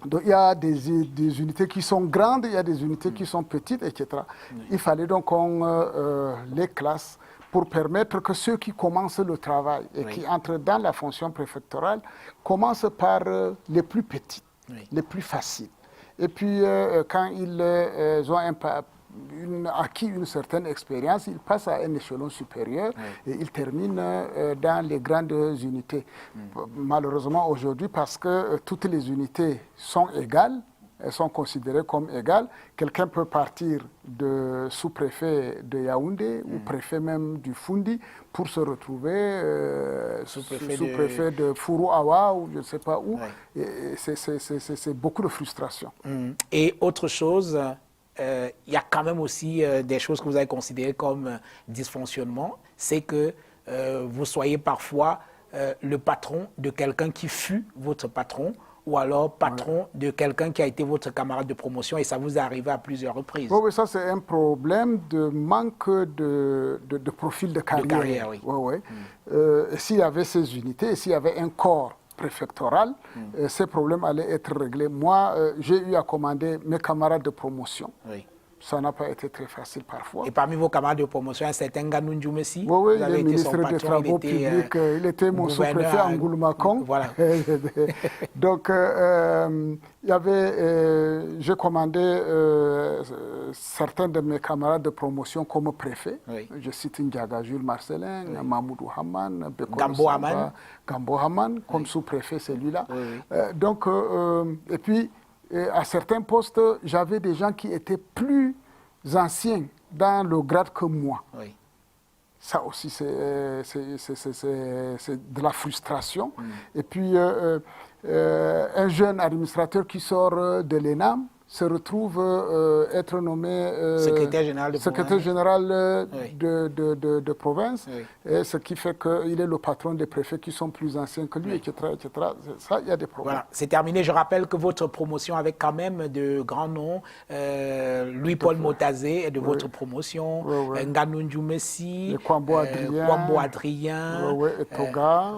S2: Donc, il y a des unités qui sont grandes, il y a des unités qui sont petites, etc. Il fallait donc qu'on les classe pour permettre que ceux qui commencent le travail et qui entrent dans la fonction préfectorale commencent par les plus petites, les plus faciles. Et puis, quand ils ont acquis une certaine expérience, ils passent à un échelon supérieur et ils terminent dans les grandes unités. Malheureusement, aujourd'hui, parce que toutes les unités sont égales, elles sont considérées comme égales. Quelqu'un peut partir de sous-préfet de Yaoundé ou préfet même du Fundi pour se retrouver sous-préfet de Fourouawa ou je ne sais pas où. C'est beaucoup de frustration.
S1: Et autre chose, il y a quand même aussi des choses que vous avez considérées comme dysfonctionnement, c'est que vous soyez parfois le patron de quelqu'un qui fut votre patron, ou alors patron de quelqu'un qui a été votre camarade de promotion, et ça vous est arrivé à plusieurs reprises.
S2: Oui, ça c'est un problème de manque de profil de carrière. S'il y avait ces unités, s'il y avait un corps préfectoral, ces problèmes allaient être réglés. Moi, j'ai eu à commander mes camarades de promotion. Ça n'a pas été très facile parfois.
S1: Et parmi vos camarades de promotion, un certain Nganou Ndjoumessi,
S2: oui, il est ministre des Travaux publics, il était mon sous-préfet à Ngouloumakong.
S1: Voilà.
S2: Donc, j'ai commandé certains de mes camarades de promotion comme préfet. Je cite Ndiaga Jules Marcelin, Mahmoudou Haman, Gambo Haman, comme sous-préfet celui-là. Donc, et puis, à certains postes, j'avais des gens qui étaient plus anciens dans le grade que moi. Ça aussi, c'est de la frustration. Et puis, un jeune administrateur qui sort de l'ENAM se retrouve être nommé
S1: secrétaire
S2: général de province, et ce qui fait qu'il est le patron des préfets qui sont plus anciens que lui, etc., etc. Ça, il y a des problèmes.
S1: Voilà, c'est terminé. Je rappelle que votre promotion avec quand même de grands noms, Louis-Paul Motazé est de votre promotion, Nganou Ndjoumessi,
S2: Kwambo
S1: Adrien,
S2: Toga,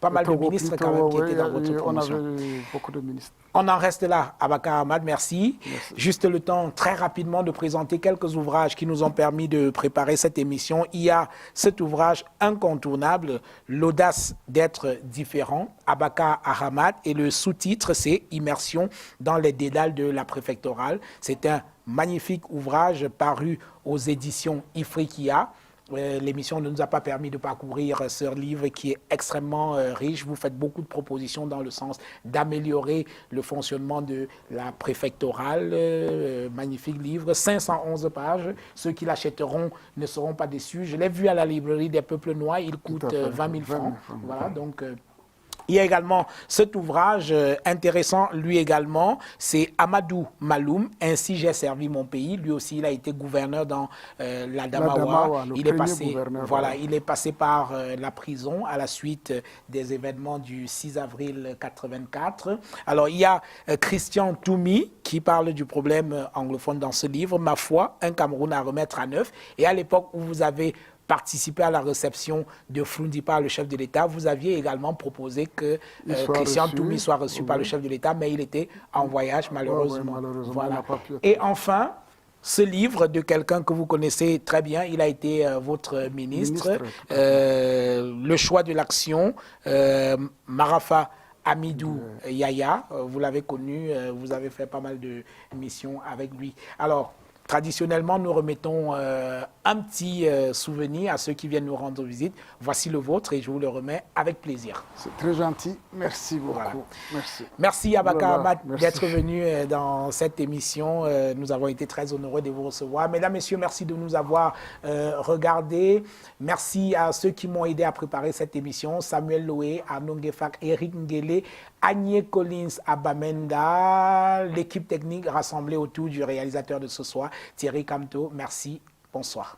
S1: pas mal de ministres quand même qui étaient dans votre promotion.
S2: On avait beaucoup de ministres.
S1: On en reste là, Abakar Ahmad, merci. Juste le temps très rapidement de présenter quelques ouvrages qui nous ont permis de préparer cette émission. Il y a cet ouvrage incontournable, L'audace d'être différent, Abakar Ahmad, et le sous-titre c'est Immersion dans les dédales de la préfectorale. C'est un magnifique ouvrage paru aux éditions Ifriqiya. L'émission ne nous a pas permis de parcourir ce livre qui est extrêmement riche. Vous faites beaucoup de propositions dans le sens d'améliorer le fonctionnement de la préfectorale. Magnifique livre, 511 pages. Ceux qui l'achèteront ne seront pas déçus. Je l'ai vu à la librairie des Peuples Noirs, il coûte 20 000 francs. Voilà, donc... Il y a également cet ouvrage intéressant, lui également, c'est Amadou Maloum, Ainsi j'ai servi mon pays. Lui aussi, il a été gouverneur dans l'Adamawa. Il est passé par la prison à la suite des événements du 6 avril 84. Alors, il y a Christian Toumi qui parle du problème anglophone dans ce livre, Ma foi, un Cameroun à remettre à neuf. Et à l'époque où vous avez participé à la réception de Foundipa, le chef de l'État. Vous aviez également proposé que Christian Toumi soit reçu par le chef de l'État, mais il était en voyage, malheureusement. Voilà. Et enfin, ce livre de quelqu'un que vous connaissez très bien, il a été votre ministre, Le choix de l'action, Marafa Amidou Yaya, vous l'avez connu, vous avez fait pas mal de missions avec lui. Alors, traditionnellement, nous remettons un petit souvenir à ceux qui viennent nous rendre visite. Voici le vôtre et je vous le remets avec plaisir.
S2: C'est très gentil. Merci beaucoup. Voilà. Merci.
S1: Merci Abaka Ahmad d'être venu dans cette émission. Nous avons été très honorés de vous recevoir. Mesdames, Messieurs, merci de nous avoir regardés. Merci à ceux qui m'ont aidé à préparer cette émission. Samuel Loé, Arnaud Ngefak, Eric Ngele, Agnès Collins Abamenda, l'équipe technique rassemblée autour du réalisateur de ce soir, Thierry Camteau. Merci. Bonsoir.